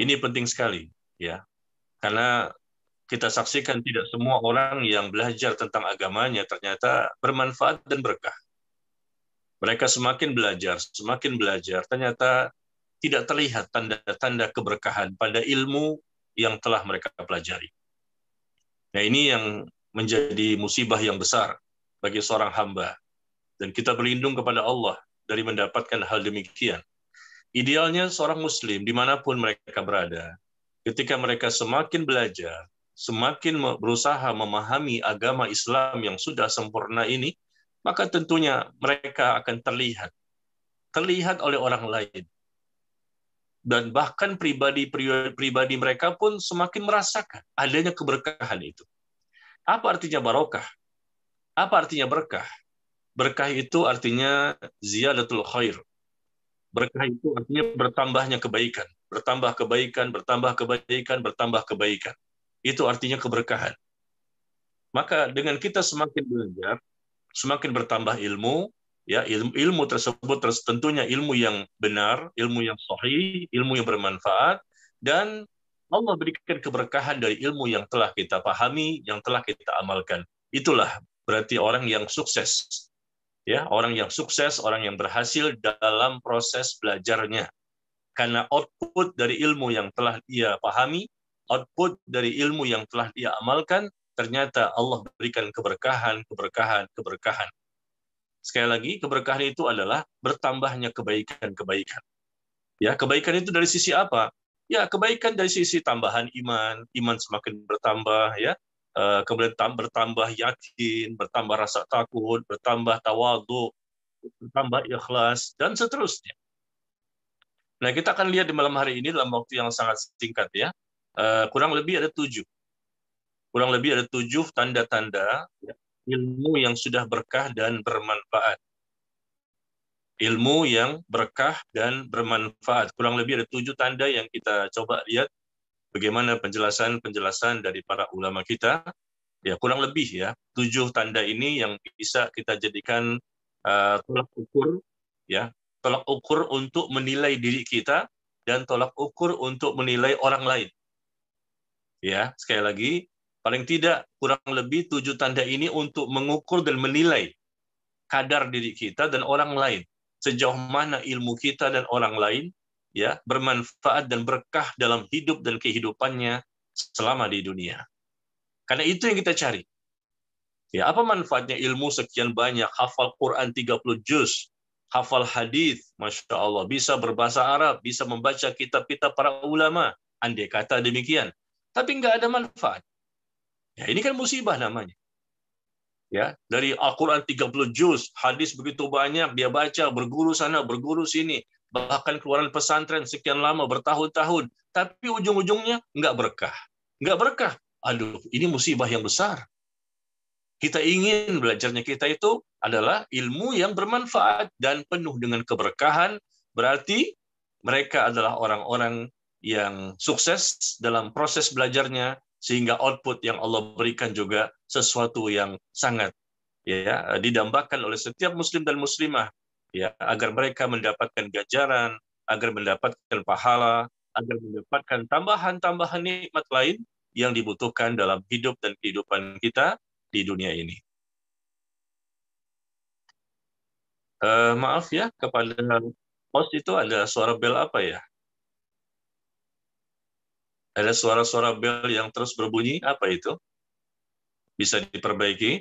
Ini penting sekali, ya, karena kita saksikan tidak semua orang yang belajar tentang agamanya ternyata bermanfaat dan berkah. Mereka semakin belajar, ternyata tidak terlihat tanda-tanda keberkahan pada ilmu yang telah mereka pelajari. Nah, ini yang menjadi musibah yang besar bagi seorang hamba. Dan kita berlindung kepada Allah dari mendapatkan hal demikian. Idealnya seorang muslim dimanapun mereka berada, ketika mereka semakin belajar, semakin berusaha memahami agama Islam yang sudah sempurna ini, maka tentunya mereka akan terlihat oleh orang lain. Dan bahkan pribadi mereka pun semakin merasakan adanya keberkahan itu. Apa artinya barokah? Apa artinya berkah? Berkah itu artinya ziyadatul khair. Berkah itu artinya bertambahnya kebaikan. Bertambah kebaikan, bertambah kebaikan, bertambah kebaikan. Itu artinya keberkahan. Maka dengan kita semakin belajar, semakin bertambah ilmu, ya ilmu tersebut tentunya ilmu yang benar, ilmu yang sahih, ilmu yang bermanfaat, dan Allah berikan keberkahan dari ilmu yang telah kita pahami, yang telah kita amalkan. Itulah berarti orang yang sukses. Ya, orang yang sukses, orang yang berhasil dalam proses belajarnya. Karena output dari ilmu yang telah dia pahami, output dari ilmu yang telah dia amalkan, ternyata Allah berikan keberkahan, keberkahan, keberkahan. Sekali lagi, keberkahan itu adalah bertambahnya kebaikan-kebaikan. Ya, kebaikan itu dari sisi apa? Ya, kebaikan dari sisi tambahan iman, iman semakin bertambah, ya. Kemudian bertambah yakin, bertambah rasa takut, bertambah tawadhu, bertambah ikhlas, dan seterusnya. Nah, kita akan lihat di malam hari ini dalam waktu yang sangat singkat, ya. Kurang lebih ada 7. Kurang lebih ada 7 tanda-tanda ya, ilmu yang sudah berkah dan bermanfaat. Ilmu yang berkah dan bermanfaat. Kurang lebih ada 7 tanda yang kita coba lihat bagaimana penjelasan-penjelasan dari para ulama kita. Ya, kurang lebih ya, 7 tanda ini yang bisa kita jadikan tolak ukur, ya, tolak ukur untuk menilai diri kita dan tolak ukur untuk menilai orang lain. Ya, sekali lagi, paling tidak kurang lebih 7 tanda ini untuk mengukur dan menilai kadar diri kita dan orang lain. Sejauh mana ilmu kita dan orang lain ya bermanfaat dan berkah dalam hidup dan kehidupannya selama di dunia. Karena itu yang kita cari. Ya, apa manfaatnya ilmu sekian banyak, hafal Quran 30 juz, hafal hadis, Masya Allah, bisa berbahasa Arab, bisa membaca kitab-kitab para ulama, andai kata demikian. Tapi nggak ada manfaat. Ya, ini kan musibah namanya. Ya, dari Al-Qur'an 30 juz, hadis begitu banyak dia baca, berguru sana, berguru sini, bahkan keluaran pesantren sekian lama bertahun-tahun, tapi ujung-ujungnya nggak berkah. Nggak berkah. Aduh, ini musibah yang besar. Kita ingin belajarnya kita itu adalah ilmu yang bermanfaat dan penuh dengan keberkahan, berarti mereka adalah orang-orang yang sukses dalam proses belajarnya, sehingga output yang Allah berikan juga sesuatu yang sangat ya didambakan oleh setiap muslim dan muslimah ya agar mereka mendapatkan ganjaran, agar mendapatkan pahala, agar mendapatkan tambahan-tambahan nikmat lain yang dibutuhkan dalam hidup dan kehidupan kita di dunia ini. Maaf ya kepada host, itu ada suara bel apa ya? Ada suara-suara bel yang terus berbunyi, apa itu? Bisa diperbaiki?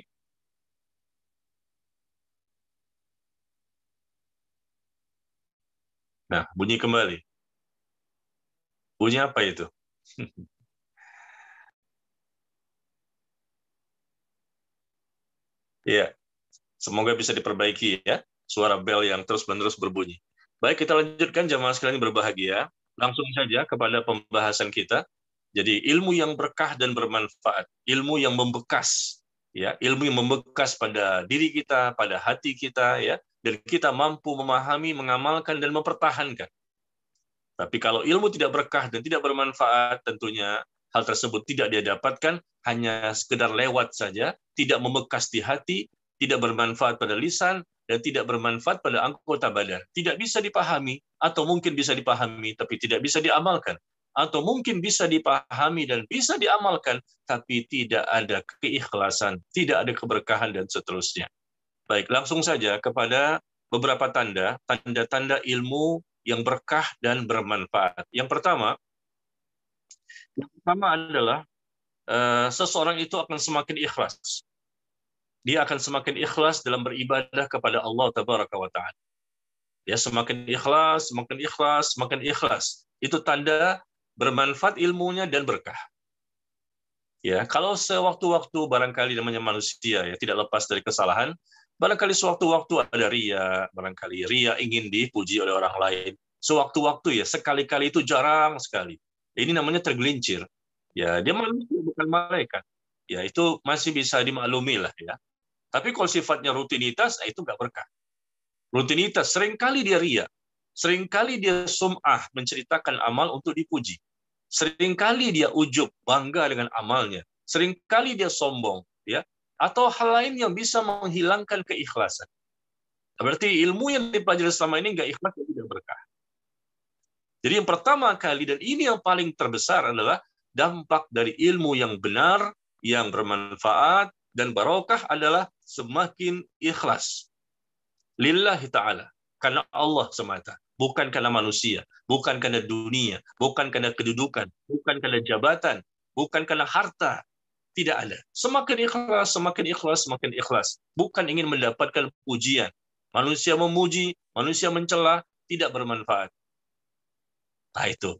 Nah, bunyi kembali. Bunyi apa itu? Ya, semoga bisa diperbaiki ya, suara bel yang terus-menerus berbunyi. Baik, kita lanjutkan jamaah sekalian berbahagia. Langsung saja kepada pembahasan kita. Jadi ilmu yang berkah dan bermanfaat, ilmu yang membekas, ya, ilmu yang membekas pada diri kita, pada hati kita, ya, dan kita mampu memahami, mengamalkan dan mempertahankan. Tapi kalau ilmu tidak berkah dan tidak bermanfaat, tentunya hal tersebut tidak dia dapatkan, hanya sekedar lewat saja, tidak membekas di hati, tidak bermanfaat pada lisan, dan tidak bermanfaat pada anggota badan. Tidak bisa dipahami, atau mungkin bisa dipahami, tapi tidak bisa diamalkan. atau mungkin bisa dipahami dan bisa diamalkan, tapi tidak ada keikhlasan, tidak ada keberkahan, dan seterusnya. Baik, langsung saja kepada beberapa tanda-tanda ilmu yang berkah dan bermanfaat. Yang pertama adalah seseorang itu akan semakin ikhlas. Dia akan semakin ikhlas dalam beribadah kepada Allah Tabaraka wa Ta'ala. Ya, semakin ikhlas, semakin ikhlas, semakin ikhlas. Itu tanda bermanfaat ilmunya dan berkah. Ya, kalau sewaktu-waktu barangkali namanya manusia ya tidak lepas dari kesalahan, barangkali sewaktu-waktu ada ria, barangkali ria ingin dipuji oleh orang lain. Sewaktu-waktu ya, sekali-kali itu jarang sekali. Ini namanya tergelincir. Ya, dia manusia bukan malaikat. Ya, itu masih bisa dimaklumi lah ya. Tapi kalau sifatnya rutinitas, itu nggak berkah. Rutinitas, seringkali dia ria. Seringkali dia sum'ah, menceritakan amal untuk dipuji. Seringkali dia ujub, bangga dengan amalnya. Seringkali dia sombong. Ya, atau hal lain yang bisa menghilangkan keikhlasan. Berarti ilmu yang dipelajari selama ini nggak ikhlas, tidak berkah. Jadi yang pertama kali, dan ini yang paling terbesar adalah dampak dari ilmu yang benar, yang bermanfaat, dan barokah adalah semakin ikhlas. Lillahi ta'ala. Karena Allah semata. Bukan karena manusia. Bukan karena dunia. Bukan karena kedudukan. Bukan karena jabatan. Bukan karena harta. Tidak ada. Semakin ikhlas, semakin ikhlas, semakin ikhlas. Bukan ingin mendapatkan pujian. Manusia memuji, manusia mencela, tidak bermanfaat. Nah itu.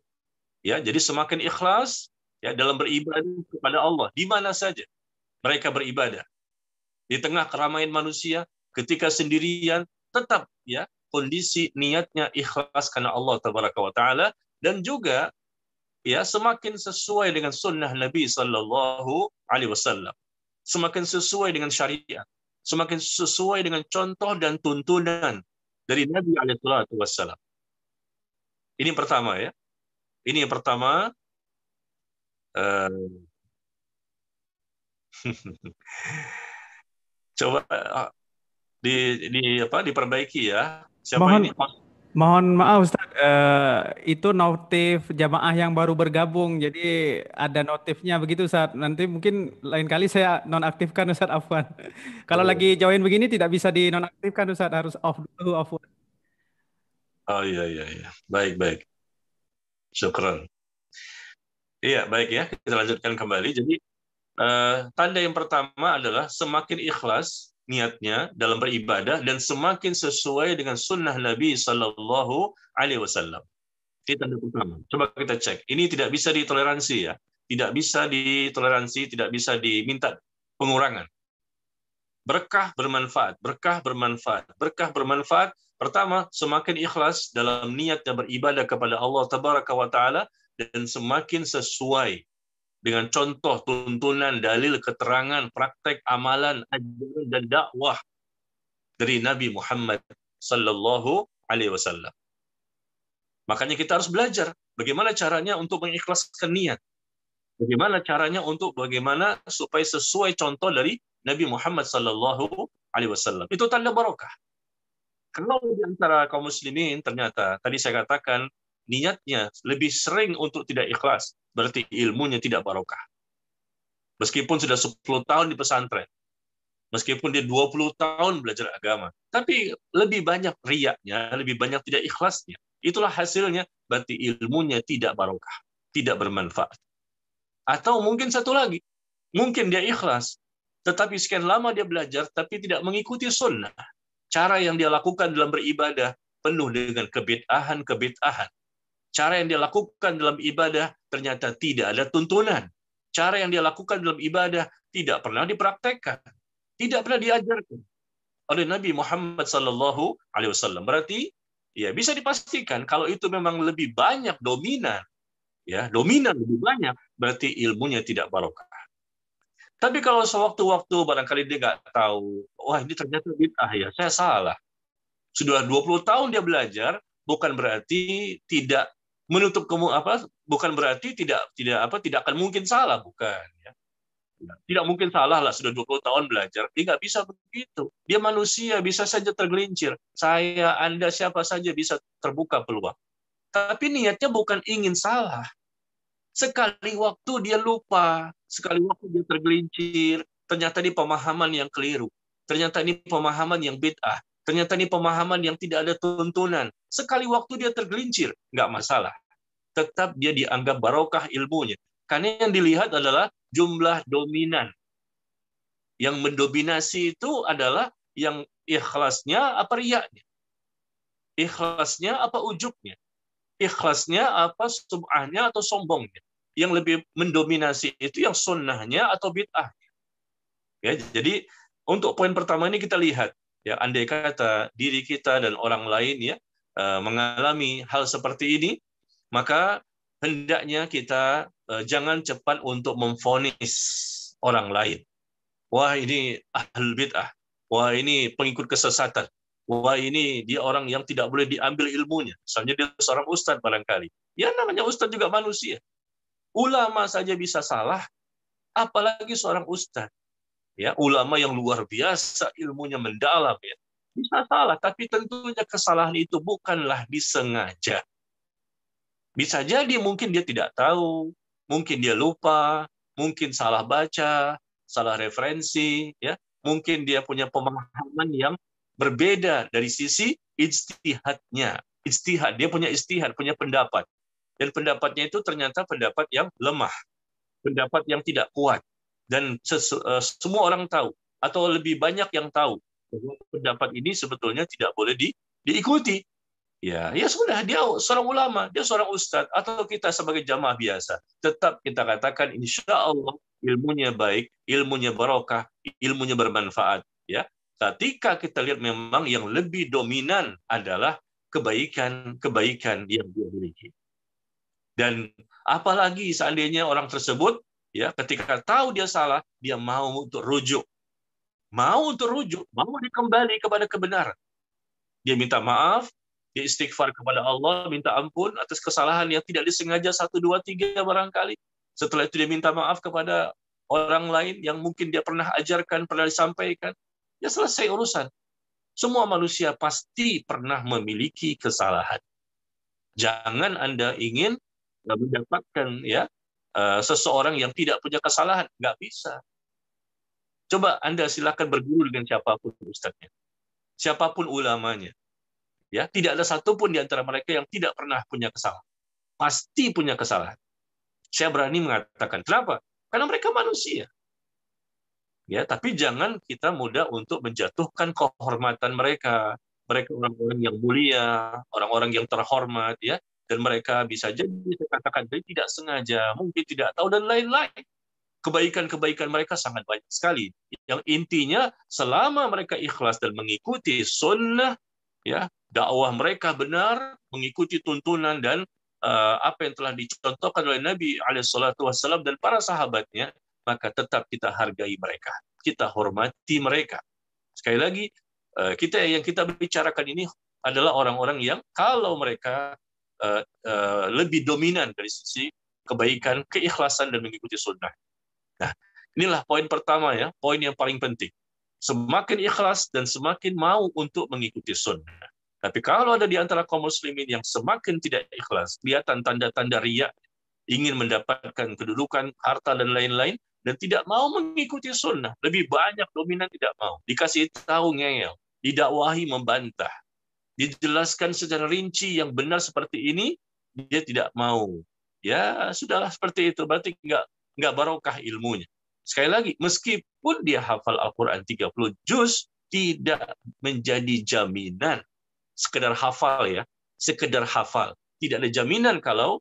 Ya, jadi semakin ikhlas ya dalam beribadah kepada Allah di mana saja mereka beribadah. Di tengah keramaian manusia, ketika sendirian, tetap ya kondisi niatnya ikhlas karena Allah Tabaraka wa Ta'ala, dan juga ya semakin sesuai dengan sunnah Nabi Sallallahu Alaihi Wasallam, semakin sesuai dengan syariat, semakin sesuai dengan contoh dan tuntunan dari Nabi Alaihi Wasallam. Ini yang pertama ya. Ini yang pertama. Coba diperbaiki ya. Siapa Mohon ini? mohon maaf Ustaz, itu notif jamaah yang baru bergabung, jadi ada notifnya begitu Ustaz. Nanti mungkin lain kali saya nonaktifkan Ustaz, afwan. Kalau Oh, lagi join begini tidak bisa dinonaktifkan Ustaz, harus off dulu, afwan. oh iya iya iya. Baik baik. Syukran. Iya baik ya. Kita lanjutkan kembali. Jadi tanda yang pertama adalah semakin ikhlas niatnya dalam beribadah dan semakin sesuai dengan sunnah Nabi Sallallahu Alaihi Wasallam. Ini tanda pertama. Coba kita cek. Ini tidak bisa ditoleransi ya. Tidak bisa ditoleransi, tidak bisa diminta pengurangan. Berkah bermanfaat, berkah bermanfaat, berkah bermanfaat. Pertama, semakin ikhlas dalam niatnya beribadah kepada Allah Tabaraka wa Ta'ala dan semakin sesuai dengan contoh, tuntunan, dalil, keterangan, praktek, amalan, ajaran, dan dakwah dari Nabi Muhammad Sallallahu Alaihi Wasallam. Makanya kita harus belajar bagaimana caranya untuk mengikhlaskan niat. Bagaimana caranya bagaimana supaya sesuai contoh dari Nabi Muhammad Sallallahu Alaihi Wasallam. Itu tanda barokah. Kalau di antara kaum muslimin ternyata tadi saya katakan niatnya lebih sering untuk tidak ikhlas, berarti ilmunya tidak barokah. Meskipun sudah 10 tahun di pesantren, meskipun dia 20 tahun belajar agama, tapi lebih banyak riyaknya, lebih banyak tidak ikhlasnya. Itulah hasilnya, berarti ilmunya tidak barokah, tidak bermanfaat. Atau mungkin satu lagi, mungkin dia ikhlas, tetapi sekian lama dia belajar, tapi tidak mengikuti sunnah. Cara yang dia lakukan dalam beribadah penuh dengan kebid'ahan. Cara yang dia lakukan dalam ibadah ternyata tidak ada tuntunan. Cara yang dia lakukan dalam ibadah tidak pernah dipraktekkan, tidak pernah diajarkan oleh Nabi Muhammad Sallallahu Alaihi Wasallam. Berarti ya bisa dipastikan kalau itu memang lebih banyak dominan, ya dominan lebih banyak, berarti ilmunya tidak barokah. Tapi kalau sewaktu-waktu barangkali dia nggak tahu, wah ini ternyata bid'ah ya, saya salah. Sudah 20 tahun dia belajar, bukan berarti tidak menutup bukan berarti tidak akan mungkin salah, bukan ya. Tidak mungkin salah lah, sudah 20 tahun belajar. Dia nggak bisa begitu. Dia manusia, bisa saja tergelincir. Anda, siapa saja bisa terbuka peluang. Tapi niatnya bukan ingin salah. Sekali waktu dia lupa, sekali waktu dia tergelincir, ternyata ini pemahaman yang keliru, ternyata ini pemahaman yang bid'ah, ternyata ini pemahaman yang tidak ada tuntunan. Sekali waktu dia tergelincir, nggak masalah. Tetap dia dianggap barokah ilmunya. Karena yang dilihat adalah jumlah dominan. Yang mendominasi itu adalah yang ikhlasnya apa riyaknya, ikhlasnya apa ujubnya, ikhlasnya apa sum'ahnya atau sombongnya. Yang lebih mendominasi itu yang sunnahnya atau bid'ah. Ya, jadi untuk poin pertama ini kita lihat, ya, andai kata diri kita dan orang lain ya mengalami hal seperti ini, maka hendaknya kita jangan cepat untuk memvonis orang lain. Wah, ini ahlul bid'ah. Wah, ini pengikut kesesatan. Wah, ini dia orang yang tidak boleh diambil ilmunya. Misalnya dia seorang ustadz barangkali. Ya, namanya ustadz juga manusia. Ulama saja bisa salah, apalagi seorang ustadz. Ya, ulama yang luar biasa, ilmunya mendalam, ya. Bisa salah, tapi tentunya kesalahan itu bukanlah disengaja. Bisa jadi mungkin dia tidak tahu, mungkin dia lupa, mungkin salah baca, salah referensi, ya. Mungkin dia punya pemahaman yang berbeda dari sisi ijtihadnya. Ijtihad, dia punya ijtihad, punya pendapat. Dan pendapatnya itu ternyata pendapat yang lemah, pendapat yang tidak kuat. Dan semua orang tahu, atau lebih banyak yang tahu, bahwa pendapat ini sebetulnya tidak boleh diikuti. Ya, ya sudah, dia seorang ulama, dia seorang ustadz, atau kita sebagai jamaah biasa. Tetap kita katakan, insya Allah ilmunya baik, ilmunya barokah, ilmunya bermanfaat. Ya, ketika kita lihat memang yang lebih dominan adalah kebaikan-kebaikan yang dia miliki. Dan apalagi seandainya orang tersebut, ya, ketika tahu dia salah, dia mau untuk rujuk, mau dikembali kepada kebenaran. Dia minta maaf, dia istighfar kepada Allah, minta ampun atas kesalahan yang tidak disengaja 1, 2, 3 barangkali. Setelah itu dia minta maaf kepada orang lain yang mungkin dia pernah ajarkan, pernah disampaikan. Ya, selesai urusan. Semua manusia pasti pernah memiliki kesalahan. Jangan Anda ingin mendapatkan ya seseorang yang tidak punya kesalahan. Nggak bisa. Coba Anda silakan berguru dengan siapapun ustadznya, siapapun ulamanya. Ya, tidak ada satupun di antara mereka yang tidak pernah punya kesalahan. Pasti punya kesalahan. Saya berani mengatakan. Kenapa? Karena mereka manusia. Ya, tapi jangan kita mudah untuk menjatuhkan kehormatan mereka. Mereka orang-orang yang mulia, orang-orang yang terhormat, ya, dan mereka bisa jadi dikatakan tidak sengaja, mungkin tidak tahu dan lain-lain. Kebaikan-kebaikan mereka sangat banyak sekali. Yang intinya selama mereka ikhlas dan mengikuti sunnah, ya, dakwah mereka benar, mengikuti tuntunan dan apa yang telah dicontohkan oleh Nabi SAW dan para sahabatnya, maka tetap kita hargai mereka, kita hormati mereka. Sekali lagi, yang kita bicarakan ini adalah orang-orang yang kalau mereka lebih dominan dari sisi kebaikan, keikhlasan dan mengikuti sunnah. Nah, inilah poin pertama, ya, poin yang paling penting. Semakin ikhlas dan semakin mau untuk mengikuti sunnah. Tapi kalau ada di antara kaum muslimin yang semakin tidak ikhlas, kelihatan tanda-tanda riya, ingin mendapatkan kedudukan, harta, dan lain-lain, dan tidak mau mengikuti sunnah, lebih banyak dominan tidak mau. Dikasih tahu ngeyel, didakwahi membantah, dijelaskan secara rinci yang benar seperti ini, dia tidak mau. Ya, sudahlah seperti itu, berarti nggak barokah ilmunya. Sekali lagi, meskipun dia hafal Al-Quran 30 juz, tidak menjadi jaminan. Sekedar hafal, ya, sekedar hafal. Tidak ada jaminan kalau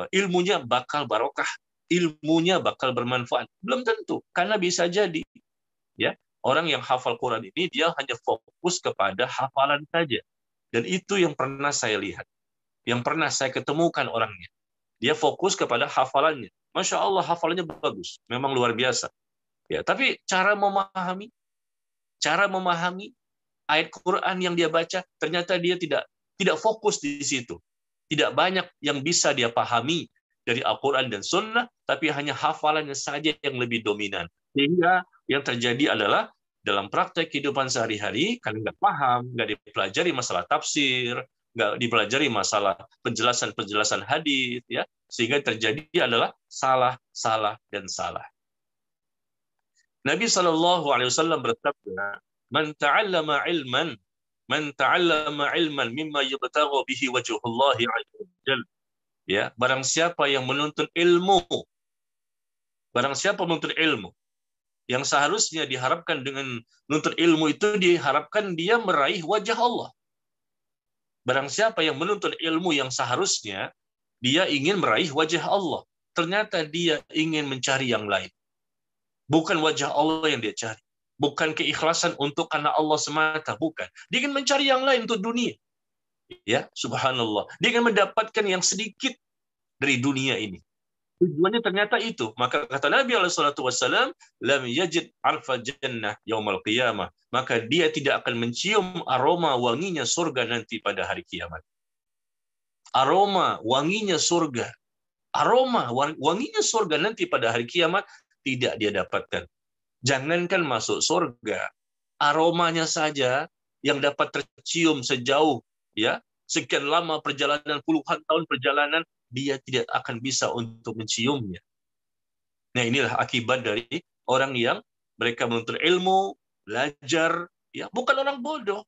ilmunya bakal barokah, ilmunya bakal bermanfaat. Belum tentu, karena bisa jadi, ya, orang yang hafal Quran ini dia hanya fokus kepada hafalan saja. Dan itu yang pernah saya lihat, yang pernah saya ketemukan orangnya. Dia fokus kepada hafalannya. Masya Allah, hafalannya bagus, memang luar biasa. Ya, tapi cara memahami ayat Quran yang dia baca, ternyata dia tidak fokus di situ. Tidak banyak yang bisa dia pahami dari Al-Quran dan Sunnah, tapi hanya hafalannya saja yang lebih dominan. Sehingga yang terjadi adalah dalam praktek kehidupan sehari-hari, karena nggak paham, nggak dipelajari masalah tafsir, nggak dipelajari masalah penjelasan-penjelasan hadis, ya, sehingga terjadi adalah salah, salah, dan salah. Nabi SAW bersabda, "Man ta'allama ilman, man ta'allama ilman mimma yubtagha bihi wajhullahi 'azza wa jalla." Ya, barang siapa yang menuntut ilmu, barang siapa menuntut ilmu, yang seharusnya diharapkan dengan menuntut ilmu itu diharapkan dia meraih wajah Allah. Barang siapa yang menuntut ilmu yang seharusnya dia ingin meraih wajah Allah, ternyata dia ingin mencari yang lain. Bukan wajah Allah yang dia cari. Bukan keikhlasan untuk karena Allah semata, bukan. Dia ingin mencari yang lain untuk dunia. Ya, subhanallah. Dia ingin mendapatkan yang sedikit dari dunia ini. Tujuannya ternyata itu. Maka kata Nabi SAW, lam yajid arfa jannah yaumal qiyamah. Maka dia tidak akan mencium aroma wanginya surga nanti pada hari kiamat. Aroma wanginya surga. Aroma wanginya surga nanti pada hari kiamat tidak dia dapatkan. Jangankan masuk surga, aromanya saja yang dapat tercium sejauh, ya, sekian lama perjalanan, puluhan tahun perjalanan, dia tidak akan bisa untuk menciumnya. Nah, inilah akibat dari orang yang mereka menuntut ilmu, belajar, ya, bukan orang bodoh,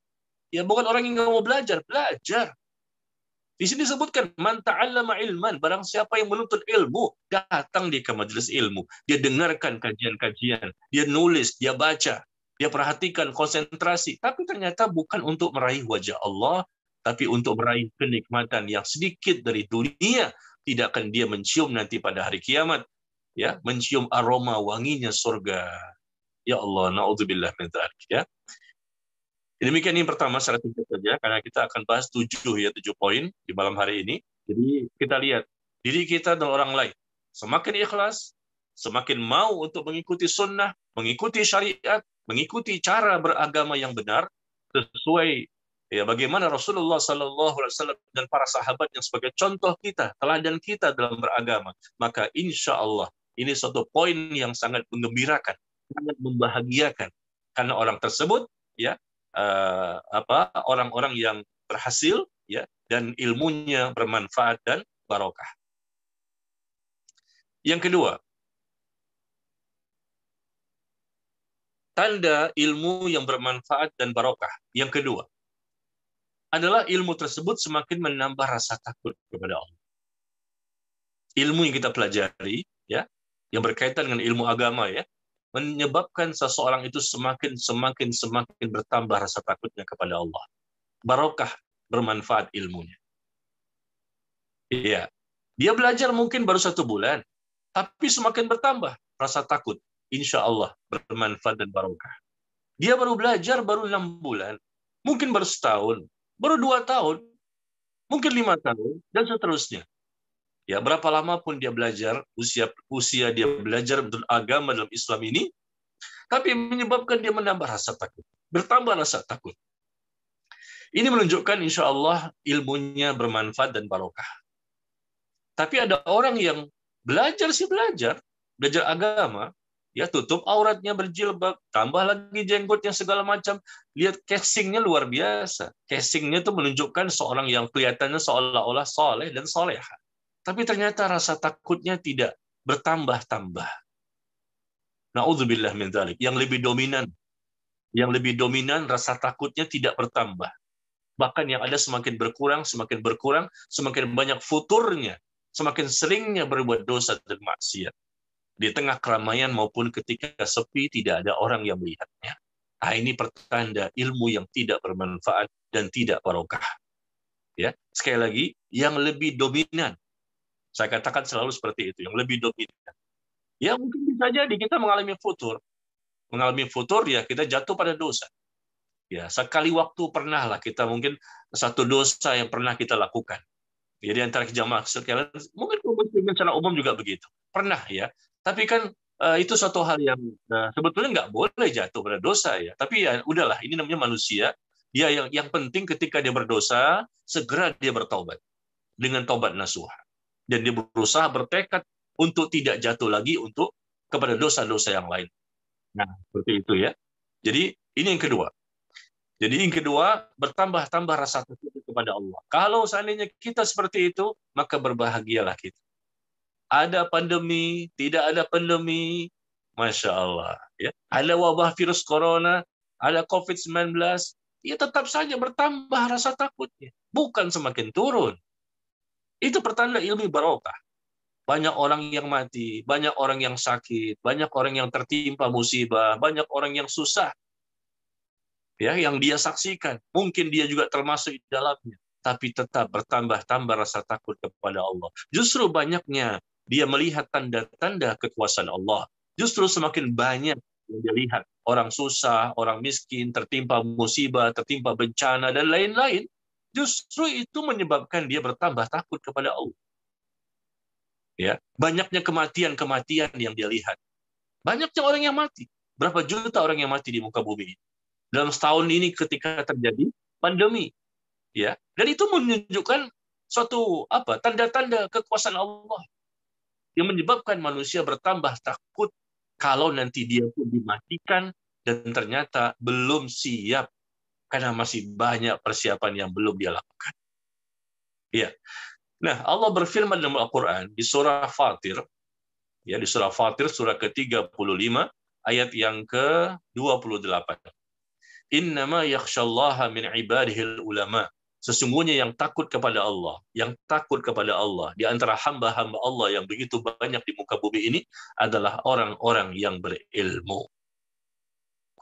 ya, bukan orang yang nggak mau belajar, belajar. Di sini disebutkan man ta'allama ilman, barang siapa yang menuntut ilmu, datang dia ke majelis ilmu, dia dengarkan kajian-kajian, dia nulis, dia baca, dia perhatikan, konsentrasi, tapi ternyata bukan untuk meraih wajah Allah, tapi untuk meraih kenikmatan yang sedikit dari dunia, tidak akan dia mencium nanti pada hari kiamat, ya, mencium aroma wanginya surga. Ya Allah, naudzubillah min dzalik, ya. Demikian yang pertama secara singkat saja, karena kita akan bahas 7 poin di malam hari ini. Jadi kita lihat diri kita dan orang lain. Semakin ikhlas, semakin mau untuk mengikuti sunnah, mengikuti syariat, mengikuti cara beragama yang benar, sesuai ya bagaimana Rasulullah SAW dan para sahabatnya sebagai contoh kita, teladan kita dalam beragama. Maka insya Allah ini suatu poin yang sangat menggembirakan, sangat membahagiakan. Karena orang tersebut, ya, orang-orang yang berhasil, ya, dan ilmunya bermanfaat dan barokah. Yang kedua, tanda ilmu yang bermanfaat dan barokah. Yang kedua adalah ilmu tersebut semakin menambah rasa takut kepada Allah. Ilmu yang kita pelajari, ya, yang berkaitan dengan ilmu agama, ya, menyebabkan seseorang itu semakin bertambah rasa takutnya kepada Allah. Barokah, bermanfaat ilmunya. Iya, dia belajar mungkin baru 1 bulan, tapi semakin bertambah rasa takut. Insya Allah bermanfaat dan barokah. Dia baru belajar baru 6 bulan, mungkin baru setahun, baru 2 tahun, mungkin 5 tahun, dan seterusnya. Ya, berapa lama pun dia belajar, usia dia belajar tentang agama dalam Islam ini, tapi menyebabkan dia menambah rasa takut, bertambah rasa takut. Ini menunjukkan insya Allah ilmunya bermanfaat dan barokah. Tapi ada orang yang belajar agama, ya, tutup auratnya, berjilbab, tambah lagi jenggotnya segala macam, lihat casingnya luar biasa. Casingnya itu menunjukkan seorang yang kelihatannya seolah-olah soleh dan soleha. Tapi ternyata rasa takutnya tidak bertambah-tambah. Na'udzubillah min dzalik. Yang lebih dominan rasa takutnya tidak bertambah. Bahkan yang ada semakin berkurang, semakin banyak futurnya, semakin seringnya berbuat dosa dan maksiat. Di tengah keramaian maupun ketika sepi tidak ada orang yang melihatnya. Nah, ini pertanda ilmu yang tidak bermanfaat dan tidak barokah. Ya, sekali lagi, yang lebih dominan. Saya katakan selalu seperti itu, yang lebih dominan. Ya, mungkin bisa jadi kita mengalami futur. Mengalami futur, ya, kita jatuh pada dosa. Ya, sekali waktu pernah lah kita mungkin satu dosa yang pernah kita lakukan. Jadi antara jamaah sekalian, mungkin secara umum juga begitu. Pernah, ya. Tapi kan itu suatu hal yang sebetulnya nggak boleh jatuh pada dosa, ya. Tapi ya udahlah, ini namanya manusia. Dia yang penting ketika dia berdosa, segera dia bertaubat dengan taubat nasuha. Dan dia berusaha bertekad untuk tidak jatuh lagi kepada dosa-dosa yang lain. Nah, seperti itu, ya. Jadi ini yang kedua. Jadi yang kedua, bertambah-tambah rasa takut kepada Allah. Kalau seandainya kita seperti itu, maka berbahagialah kita. Ada pandemi, tidak ada pandemi, Masya Allah. Ya. Ada wabah virus corona, ada COVID-19, ya tetap saja bertambah rasa takutnya. Bukan semakin turun. Itu pertanda ilmu barokah. Banyak orang yang mati, banyak orang yang sakit, banyak orang yang tertimpa musibah, banyak orang yang susah. Ya, yang dia saksikan. Mungkin dia juga termasuk di dalamnya. Tapi tetap bertambah-tambah rasa takut kepada Allah. Justru banyaknya dia melihat tanda-tanda kekuasaan Allah. Justru semakin banyak yang dia lihat. Orang susah, orang miskin, tertimpa musibah, tertimpa bencana, dan lain-lain. Justru itu menyebabkan dia bertambah takut kepada Allah. Ya, banyaknya kematian-kematian yang dia lihat. Banyaknya orang yang mati. Berapa juta orang yang mati di muka bumi ini. Dalam setahun ini ketika terjadi pandemi. Ya, dan itu menunjukkan suatu tanda-tanda kekuasaan Allah yang menyebabkan manusia bertambah takut kalau nanti dia pun dimatikan dan ternyata belum siap karena masih banyak persiapan yang belum dia lakukan. Ya. Nah, Allah berfirman dalam Al-Qur'an di surah Fatir, ya, di surah Fatir surah ke-35 ayat yang ke-28. Innama yakhsyallaha min ibadihil ulama. Sesungguhnya yang takut kepada Allah, di antara hamba-hamba Allah yang begitu banyak di muka bumi ini adalah orang-orang yang berilmu.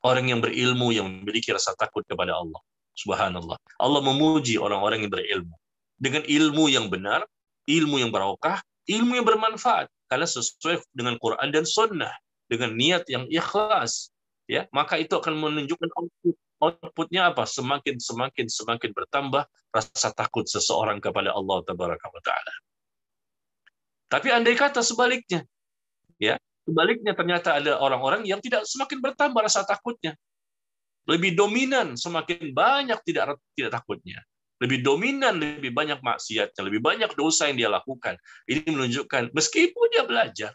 Orang yang berilmu yang memiliki rasa takut kepada Allah. Subhanallah. Allah memuji orang-orang yang berilmu. Dengan ilmu yang benar, ilmu yang barokah, ilmu yang bermanfaat. Karena sesuai dengan Quran dan Sunnah. Dengan niat yang ikhlas. Ya, maka itu akan menunjukkan outputnya apa? Semakin bertambah rasa takut seseorang kepada Allah Tabaraka wa Ta'ala. Tapi andai kata sebaliknya, ya, sebaliknya ternyata ada orang-orang yang tidak semakin bertambah rasa takutnya. Lebih dominan, semakin banyak tidak takutnya. Lebih dominan, lebih banyak maksiatnya, lebih banyak dosa yang dia lakukan. Ini menunjukkan meskipun dia belajar,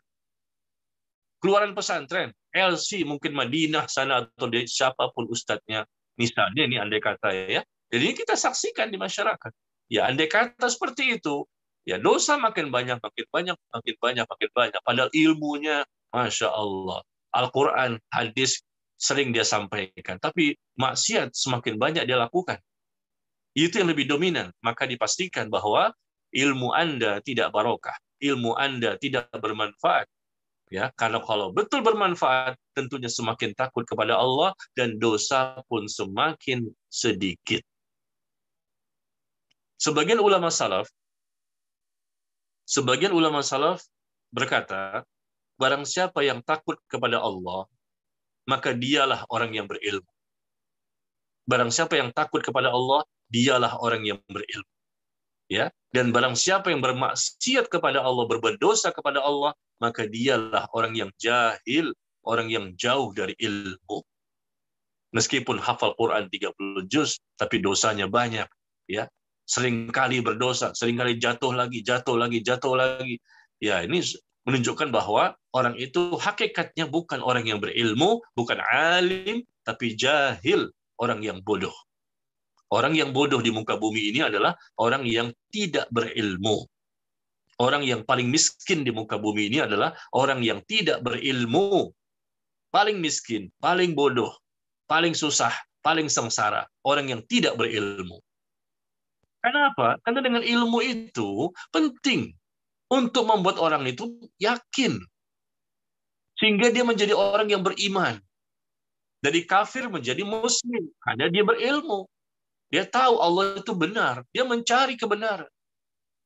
keluaran pesantren, LC mungkin Madinah sana atau siapapun ustadznya, misalnya ini andai kata ya. Jadi ini kita saksikan di masyarakat. Ya andai kata seperti itu, ya dosa makin banyak. Padahal ilmunya, Masya Allah. Al-Quran, hadis sering dia sampaikan. Tapi maksiat semakin banyak dia lakukan. Itu yang lebih dominan. Maka dipastikan bahwa ilmu Anda tidak barokah. Ilmu Anda tidak bermanfaat. Ya, karena kalau betul bermanfaat, tentunya semakin takut kepada Allah dan dosa pun semakin sedikit. Sebagian ulama salaf berkata, barang siapa yang takut kepada Allah, maka dialah orang yang berilmu. Barang siapa yang takut kepada Allah, dialah orang yang berilmu. Ya, dan barang siapa yang bermaksiat kepada Allah, berbuat dosa kepada Allah, maka dialah orang yang jahil, orang yang jauh dari ilmu. Meskipun hafal Quran 30 juz, tapi dosanya banyak, ya. Seringkali berdosa, seringkali jatuh lagi. Ya, ini menunjukkan bahwa orang itu hakikatnya bukan orang yang berilmu, bukan alim, tapi jahil, orang yang bodoh. Orang yang bodoh di muka bumi ini adalah orang yang tidak berilmu. Orang yang paling miskin di muka bumi ini adalah orang yang tidak berilmu. Paling miskin, paling bodoh, paling susah, paling sengsara. Orang yang tidak berilmu. Kenapa? Karena dengan ilmu itu penting untuk membuat orang itu yakin. Sehingga dia menjadi orang yang beriman. Dari kafir menjadi muslim. Karena dia berilmu. Dia tahu Allah itu benar, dia mencari kebenaran.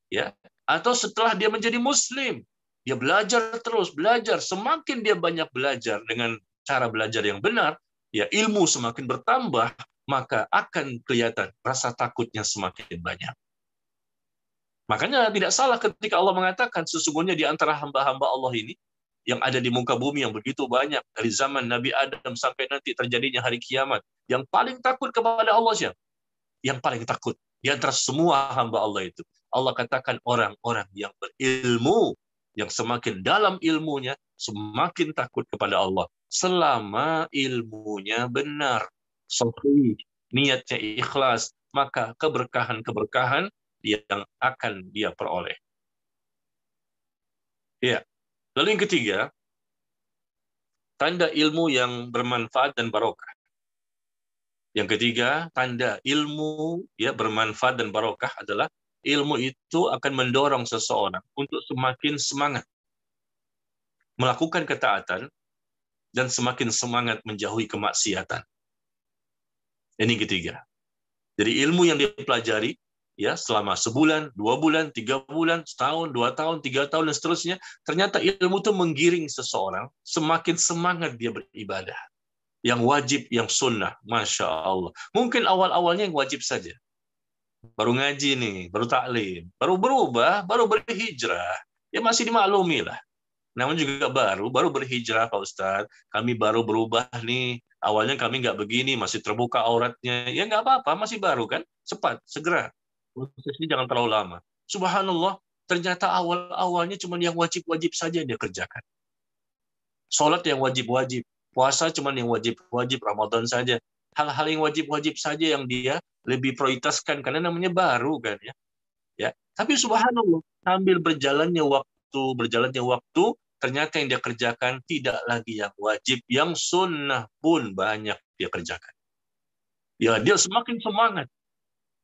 Ya, atau setelah dia menjadi muslim, dia belajar terus, semakin dia banyak belajar dengan cara belajar yang benar, ya ilmu semakin bertambah, maka akan kelihatan rasa takutnya semakin banyak. Makanya tidak salah ketika Allah mengatakan sesungguhnya di antara hamba-hamba Allah ini yang ada di muka bumi yang begitu banyak dari zaman Nabi Adam sampai nanti terjadinya hari kiamat, yang paling takut kepada Allah siapa? Yang paling takut di antara semua hamba Allah itu. Allah katakan orang-orang yang berilmu, yang semakin dalam ilmunya, semakin takut kepada Allah. Selama ilmunya benar, sahih, niatnya ikhlas, maka keberkahan-keberkahan yang akan dia peroleh. Ya. Lalu yang ketiga, tanda ilmu yang bermanfaat dan barokah. Yang ketiga, tanda ilmu ya bermanfaat dan barokah adalah ilmu itu akan mendorong seseorang untuk semakin semangat melakukan ketaatan dan semakin semangat menjauhi kemaksiatan. Ini ketiga. Jadi ilmu yang dia pelajari ya selama sebulan, 2 bulan, 3 bulan, setahun, 2 tahun, 3 tahun dan seterusnya, ternyata ilmu itu menggiring seseorang semakin semangat dia beribadah. Yang wajib, yang sunnah, masya Allah. Mungkin awal-awalnya yang wajib saja. Baru ngaji nih, baru taklim, baru berubah, baru berhijrah. Ya masih dimaklumi lah. Namun juga baru berhijrah Pak Ustadz. Kami baru berubah nih. Awalnya kami nggak begini, masih terbuka auratnya. Ya nggak apa-apa, masih baru kan. Cepat, segera. Prosesnya jangan terlalu lama. Subhanallah, ternyata awal-awalnya cuma yang wajib-wajib saja yang dia kerjakan. Sholat yang wajib-wajib. Puasa cuma yang wajib-wajib, Ramadan saja. Hal-hal yang wajib-wajib saja yang dia lebih prioritaskan. Karena namanya baru kan ya. Tapi subhanallah, sambil berjalannya waktu, ternyata yang dia kerjakan tidak lagi yang wajib, yang sunnah pun banyak dia kerjakan. Ya, dia semakin semangat.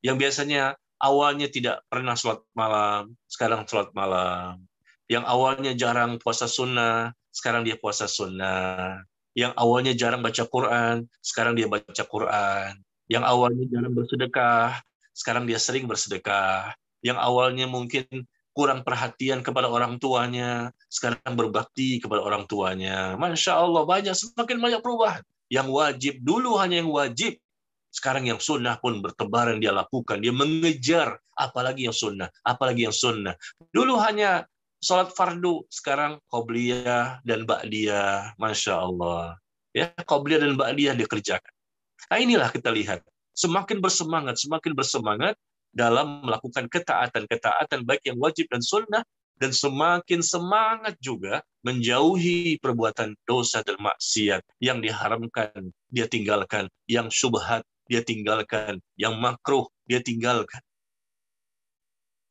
Yang biasanya awalnya tidak pernah sholat malam, sekarang sholat malam. Yang awalnya jarang puasa sunnah, sekarang dia puasa sunnah. Yang awalnya jarang baca Quran, sekarang dia baca Quran. Yang awalnya jarang bersedekah, sekarang dia sering bersedekah. Yang awalnya mungkin kurang perhatian kepada orang tuanya, sekarang berbakti kepada orang tuanya. Masya Allah, semakin banyak perubahan. Yang wajib, dulu hanya yang wajib. Sekarang yang sunnah pun bertebaran dia lakukan. Dia mengejar apalagi yang sunnah, apalagi yang sunnah. Dulu hanya sholat fardu, sekarang qobliyah dan ba'diyah. Masya Allah. Ya, qobliyah dan ba'diyah dia kerjakan. Nah inilah kita lihat. Semakin bersemangat dalam melakukan ketaatan baik yang wajib dan sunnah, dan semakin semangat juga menjauhi perbuatan dosa dan maksiat yang diharamkan, dia tinggalkan, yang syubhat dia tinggalkan, yang makruh dia tinggalkan.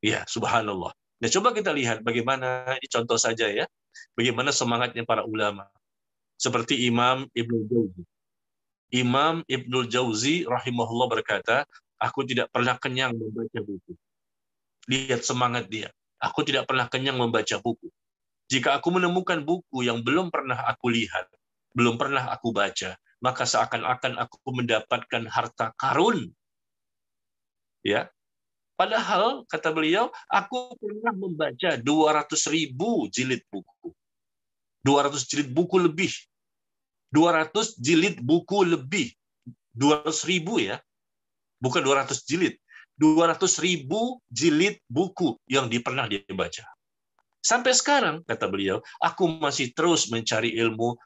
Ya, subhanallah. Nah, coba kita lihat bagaimana, ini contoh saja ya, bagaimana semangatnya para ulama. Seperti Imam Ibnul Jauzi. Imam Ibnul Jauzi rahimahullah berkata, aku tidak pernah kenyang membaca buku. Lihat semangat dia. Aku tidak pernah kenyang membaca buku. Jika aku menemukan buku yang belum pernah aku lihat, belum pernah aku baca, maka seakan-akan aku mendapatkan harta karun. Ya. Padahal, kata beliau, aku pernah membaca 200.000 jilid buku. 200 jilid buku lebih. 200 jilid buku lebih. 200.000 ya. Bukan 200 jilid. 200.000 jilid buku yang pernah dia baca. Sampai sekarang, kata beliau, aku masih terus mencari ilmu,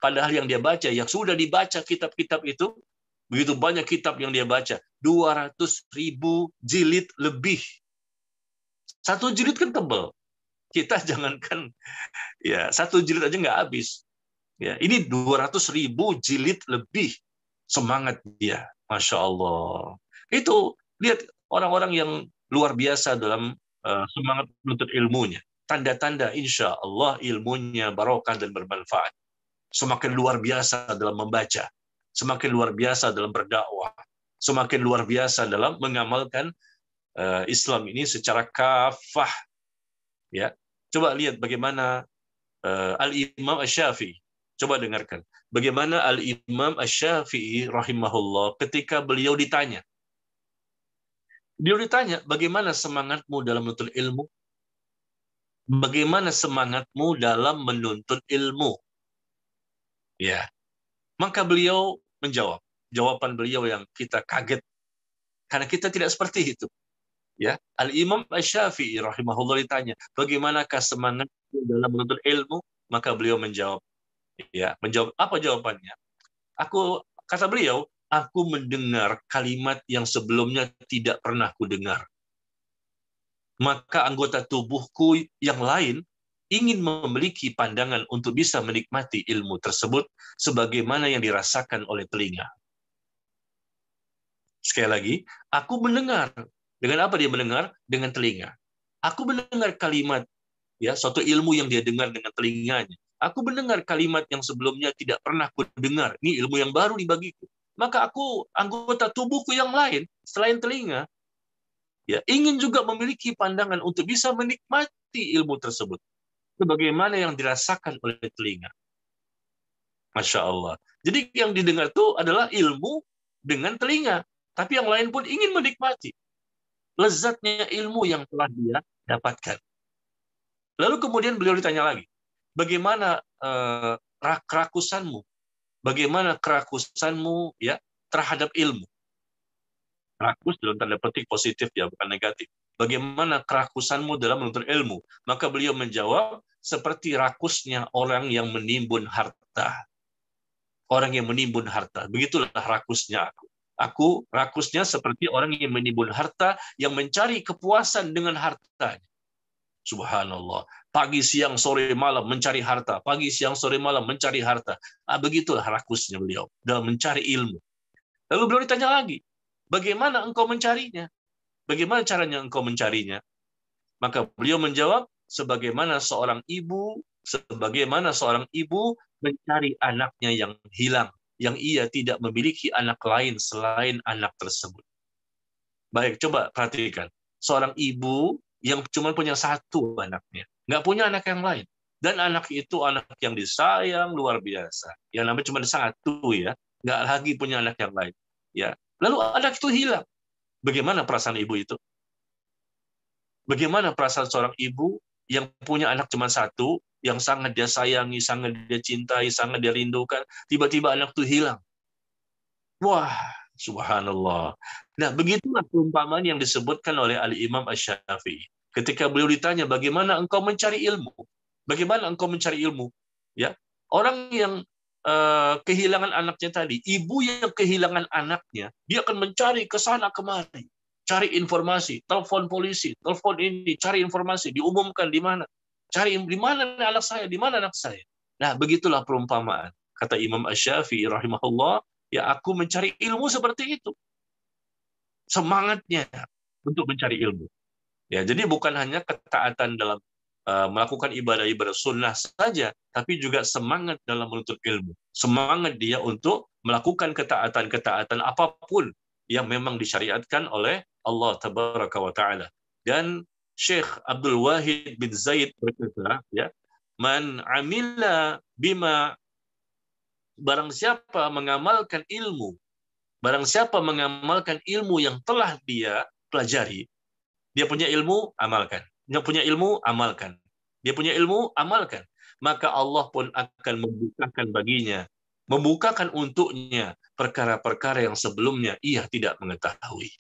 Padahal yang dia baca, yang sudah dibaca kitab-kitab itu, begitu banyak kitab yang dia baca. 200.000 jilid lebih. Satu jilid kan tebal. Kita jangankan, ya satu jilid aja nggak habis. Ya, ini 200.000 jilid lebih. Semangat dia. Masya Allah. Itu, lihat orang-orang yang luar biasa dalam semangat menuntut ilmunya. Tanda-tanda insya Allah ilmunya barokah dan bermanfaat. Semakin luar biasa dalam membaca. Semakin luar biasa dalam berdakwah. Semakin luar biasa dalam mengamalkan Islam ini secara kafah. Ya, coba lihat bagaimana Al-Imam Asy-Syafi'i. Coba dengarkan. Bagaimana Al-Imam Asy-Syafi'i rahimahullah ketika beliau ditanya. Beliau ditanya, bagaimana semangatmu dalam menuntut ilmu? Bagaimana semangatmu dalam menuntut ilmu? Ya. Maka beliau menjawab. Jawaban beliau yang kita kaget. Karena kita tidak seperti itu. Ya, Al-Imam Asy-Syafi'i rahimahullah ditanya, bagaimanakah semangatmu dalam menuntut ilmu? Maka beliau menjawab. Ya, menjawab apa jawabannya? Kata beliau, aku mendengar kalimat yang sebelumnya tidak pernah ku dengar. Maka anggota tubuhku yang lain ingin memiliki pandangan untuk bisa menikmati ilmu tersebut sebagaimana yang dirasakan oleh telinga. Sekali lagi, aku mendengar. Dengan apa dia mendengar? Dengan telinga. Aku mendengar kalimat, ya, suatu ilmu yang dia dengar dengan telinganya. Aku mendengar kalimat yang sebelumnya tidak pernah aku dengar. Ini ilmu yang baru bagiku. Maka aku, anggota tubuhku yang lain, selain telinga, ya, ingin juga memiliki pandangan untuk bisa menikmati ilmu tersebut. Sebagaimana yang dirasakan oleh telinga. Masya Allah. Jadi yang didengar itu adalah ilmu dengan telinga. Tapi yang lain pun ingin menikmati lezatnya ilmu yang telah dia dapatkan. Lalu kemudian beliau ditanya lagi, bagaimana kerakusanmu? Bagaimana kerakusanmu, ya, terhadap ilmu? Rakus dalam tanda petik positif, ya, bukan negatif. Bagaimana kerakusanmu dalam menuntut ilmu? Maka beliau menjawab, seperti rakusnya orang yang menimbun harta. Orang yang menimbun harta. Begitulah rakusnya aku. Aku rakusnya seperti orang yang menimbun harta, yang mencari kepuasan dengan hartanya. Subhanallah. Pagi, siang, sore, malam mencari harta. Pagi, siang, sore, malam mencari harta. Begitulah rakusnya beliau dalam mencari ilmu. Lalu beliau ditanya lagi, bagaimana engkau mencarinya? Bagaimana caranya engkau mencarinya? Maka beliau menjawab, sebagaimana seorang ibu mencari anaknya yang hilang, yang ia tidak memiliki anak lain selain anak tersebut. Baik, coba perhatikan. Seorang ibu yang cuma punya satu anaknya, nggak punya anak yang lain. Dan anak itu anak yang disayang luar biasa. Yang namanya cuma satu, ya, nggak lagi punya anak yang lain. Ya, lalu anak itu hilang. Bagaimana perasaan ibu itu? Bagaimana perasaan seorang ibu yang punya anak cuma satu, yang sangat dia sayangi, sangat dia cintai, sangat dia rindukan, tiba-tiba anak itu hilang. Wah, subhanallah. Nah, begitulah perumpamaan yang disebutkan oleh Al-Imam Asy-Syafi'i. Ketika beliau ditanya, bagaimana engkau mencari ilmu? Bagaimana engkau mencari ilmu? Ya, orang yang kehilangan anaknya tadi, ibu yang kehilangan anaknya, dia akan mencari ke sana kemari, cari informasi, telepon polisi, telepon ini, cari informasi, diumumkan di mana, cari di mana anak saya, di mana anak saya. Nah, begitulah perumpamaan. Kata Imam Asy-Syafi'i rahimahullah, ya, aku mencari ilmu seperti itu. Semangatnya untuk mencari ilmu. Ya, jadi bukan hanya ketaatan dalam melakukan ibadah-ibadah sunnah saja, tapi juga semangat dalam menuntut ilmu. Semangat dia untuk melakukan ketaatan-ketaatan apapun yang memang disyariatkan oleh Allah Tabaraka wa Ta'ala. Dan Syekh Abdul Wahid bin Zaid berkata, ya, man amila bima, barang siapa mengamalkan ilmu, yang telah dia pelajari, dia punya ilmu, amalkan. Dia punya ilmu, amalkan. Dia punya ilmu, amalkan. Maka Allah pun akan membukakan untuknya perkara-perkara yang sebelumnya ia tidak mengetahui.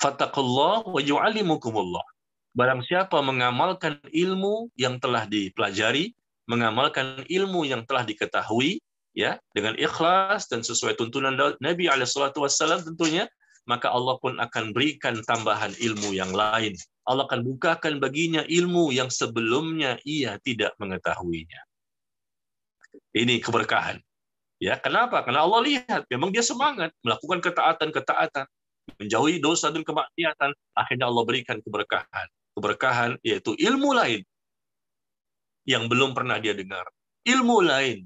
Fattaqullah wa yu'allimukumullah. Barang siapa mengamalkan ilmu yang telah dipelajari, mengamalkan ilmu yang telah diketahui, ya, dengan ikhlas dan sesuai tuntunan Nabi SAW tentunya, maka Allah pun akan berikan tambahan ilmu yang lain. Allah akan bukakan baginya ilmu yang sebelumnya ia tidak mengetahuinya. Ini keberkahan. Ya, kenapa? Karena Allah lihat, memang dia semangat melakukan ketaatan-ketaatan, menjauhi dosa dan kemaksiatan, akhirnya Allah berikan keberkahan. Keberkahan yaitu ilmu lain yang belum pernah dia dengar, ilmu lain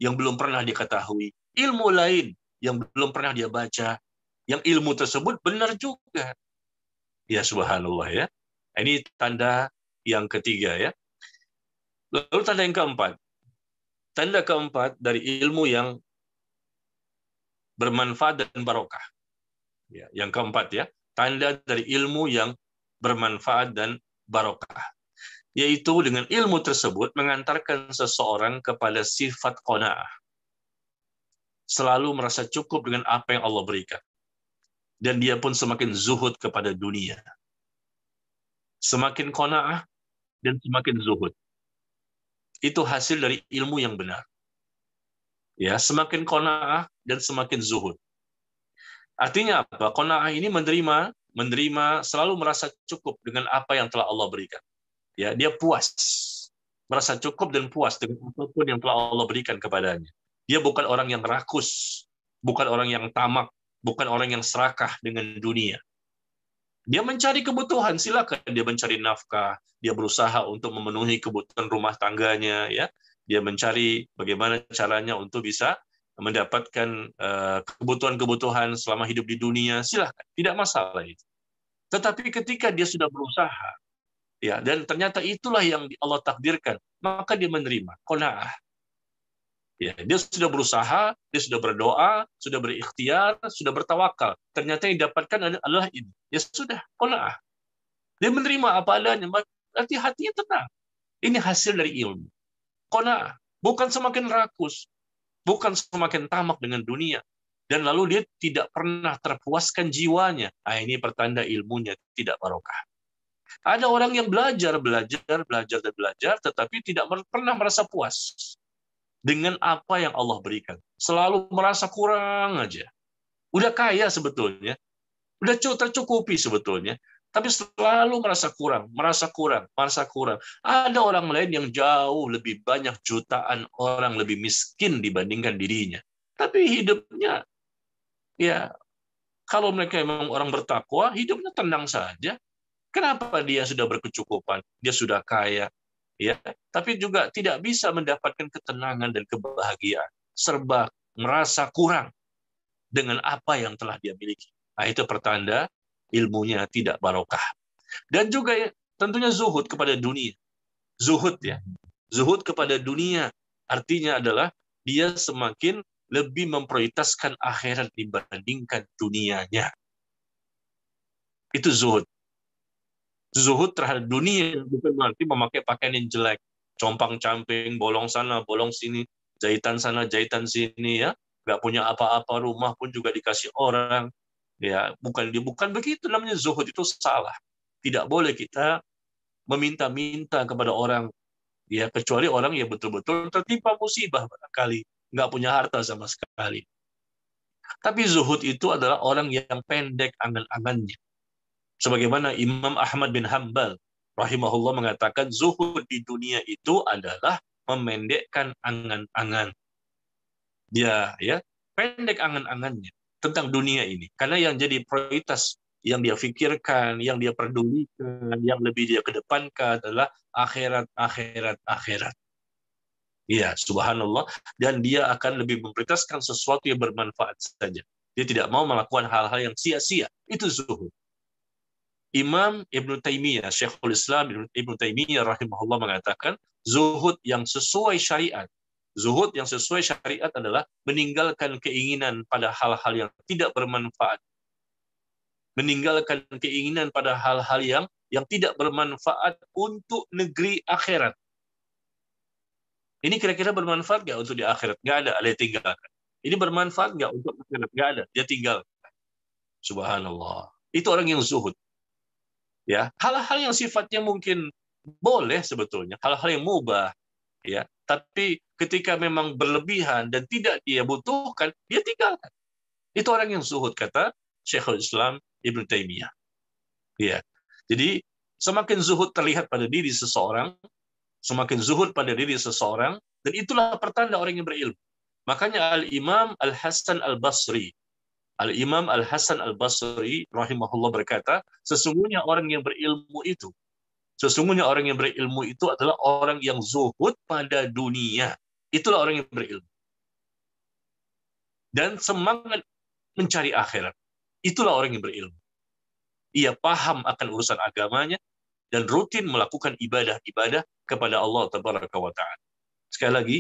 yang belum pernah dia ketahui, ilmu lain yang belum pernah dia baca, yang ilmu tersebut benar juga. Ya, subhanallah, ya. Ini tanda yang ketiga, ya. Lalu tanda yang keempat. Tanda keempat dari ilmu yang bermanfaat dan barokah. Ya, yang keempat, ya. Tanda dari ilmu yang bermanfaat dan barokah. Yaitu dengan ilmu tersebut mengantarkan seseorang kepada sifat qanaah. Selalu merasa cukup dengan apa yang Allah berikan. Dan dia pun semakin zuhud kepada dunia. Semakin qanaah dan semakin zuhud. Itu hasil dari ilmu yang benar. Ya, semakin qanaah dan semakin zuhud. Artinya apa? Qanaah ini menerima, selalu merasa cukup dengan apa yang telah Allah berikan. Ya, dia puas. Merasa cukup dan puas dengan apapun yang telah Allah berikan kepadanya. Dia bukan orang yang rakus, bukan orang yang tamak, bukan orang yang serakah dengan dunia. Dia mencari kebutuhan, silakan dia mencari nafkah, dia berusaha untuk memenuhi kebutuhan rumah tangganya, ya. Dia mencari bagaimana caranya untuk bisa mendapatkan kebutuhan-kebutuhan selama hidup di dunia, silakan, tidak masalah itu. Tetapi ketika dia sudah berusaha, ya, dan ternyata itulah yang Allah takdirkan, maka dia menerima qanaah. Ya, dia sudah berusaha, dia sudah berdoa, sudah berikhtiar, sudah bertawakal. Ternyata yang didapatkan adalah ini. Ya sudah, qanaah. Dia menerima apa adanya, berarti hatinya tenang. Ini hasil dari ilmu. Qanaah. Bukan semakin rakus, bukan semakin tamak dengan dunia. Dan lalu dia tidak pernah terpuaskan jiwanya. Ini pertanda ilmunya tidak barokah. Ada orang yang belajar, tetapi tidak pernah merasa puas dengan apa yang Allah berikan. Selalu merasa kurang aja. Udah kaya sebetulnya, udah tercukupi sebetulnya, tapi selalu merasa kurang. Ada orang lain yang jauh lebih banyak, jutaan orang lebih miskin dibandingkan dirinya. Tapi hidupnya, ya, kalau mereka memang orang bertakwa, hidupnya tenang saja. Kenapa dia sudah berkecukupan, dia sudah kaya, ya, tapi juga tidak bisa mendapatkan ketenangan dan kebahagiaan, serba merasa kurang dengan apa yang telah dia miliki. Itu pertanda ilmunya tidak barokah. Dan juga ya, tentunya zuhud kepada dunia. Zuhud, ya. Zuhud kepada dunia artinya adalah dia semakin lebih memprioritaskan akhirat dibandingkan dunianya. Itu zuhud. Zuhud terhadap dunia bukan berarti memakai pakaian yang jelek, compang-camping, bolong sana, bolong sini, jahitan sana, jahitan sini, ya, nggak punya apa-apa, rumah pun juga dikasih orang, ya, bukan begitu namanya zuhud, itu salah. Tidak boleh kita meminta-minta kepada orang, ya, kecuali orang yang betul-betul tertimpa musibah barangkali, nggak punya harta sama sekali. Tapi zuhud itu adalah orang yang pendek angan-angannya. Sebagaimana Imam Ahmad bin Hanbal rahimahullah mengatakan, zuhud di dunia itu adalah memendekkan angan-angan. Dia, ya, pendek angan-angannya tentang dunia ini. Karena yang jadi prioritas, yang dia pikirkan, yang dia pedulikan, yang lebih dia kedepankan adalah akhirat. Iya, subhanallah. Dan dia akan lebih memprioritaskan sesuatu yang bermanfaat saja. Dia tidak mau melakukan hal-hal yang sia-sia. Itu zuhud. Imam Ibn Taimiyah, Syekhul Islam Ibn Taimiyah rahimahullah mengatakan, zuhud yang sesuai syariat. Zuhud yang sesuai syariat adalah meninggalkan keinginan pada hal-hal yang tidak bermanfaat. Meninggalkan keinginan pada hal-hal yang tidak bermanfaat untuk negeri akhirat. Ini kira-kira bermanfaat nggak untuk di akhirat? Nggak ada, dia tinggalkan. Ini bermanfaat nggak untuk akhirat? Nggak ada, dia tinggalkan. Subhanallah. Itu orang yang zuhud. Ya, hal-hal yang sifatnya mungkin boleh sebetulnya, hal-hal yang mubah, ya, tapi ketika memang berlebihan dan tidak dia butuhkan, dia tinggalkan. Itu orang yang zuhud, kata Syekhul Islam Ibn Taimiyah. Ya. Jadi semakin zuhud terlihat pada diri seseorang, semakin zuhud pada diri seseorang, dan itulah pertanda orang yang berilmu. Makanya Al-Imam Al-Hasan Al-Basri, Al-Imam Al-Hasan Al-Basri rahimahullah berkata, sesungguhnya orang yang berilmu itu adalah orang yang zuhud pada dunia. Itulah orang yang berilmu. Dan semangat mencari akhirat. Itulah orang yang berilmu. Ia paham akan urusan agamanya dan rutin melakukan ibadah-ibadah kepada Allah Tabaraka wa Ta'ala. Sekali lagi,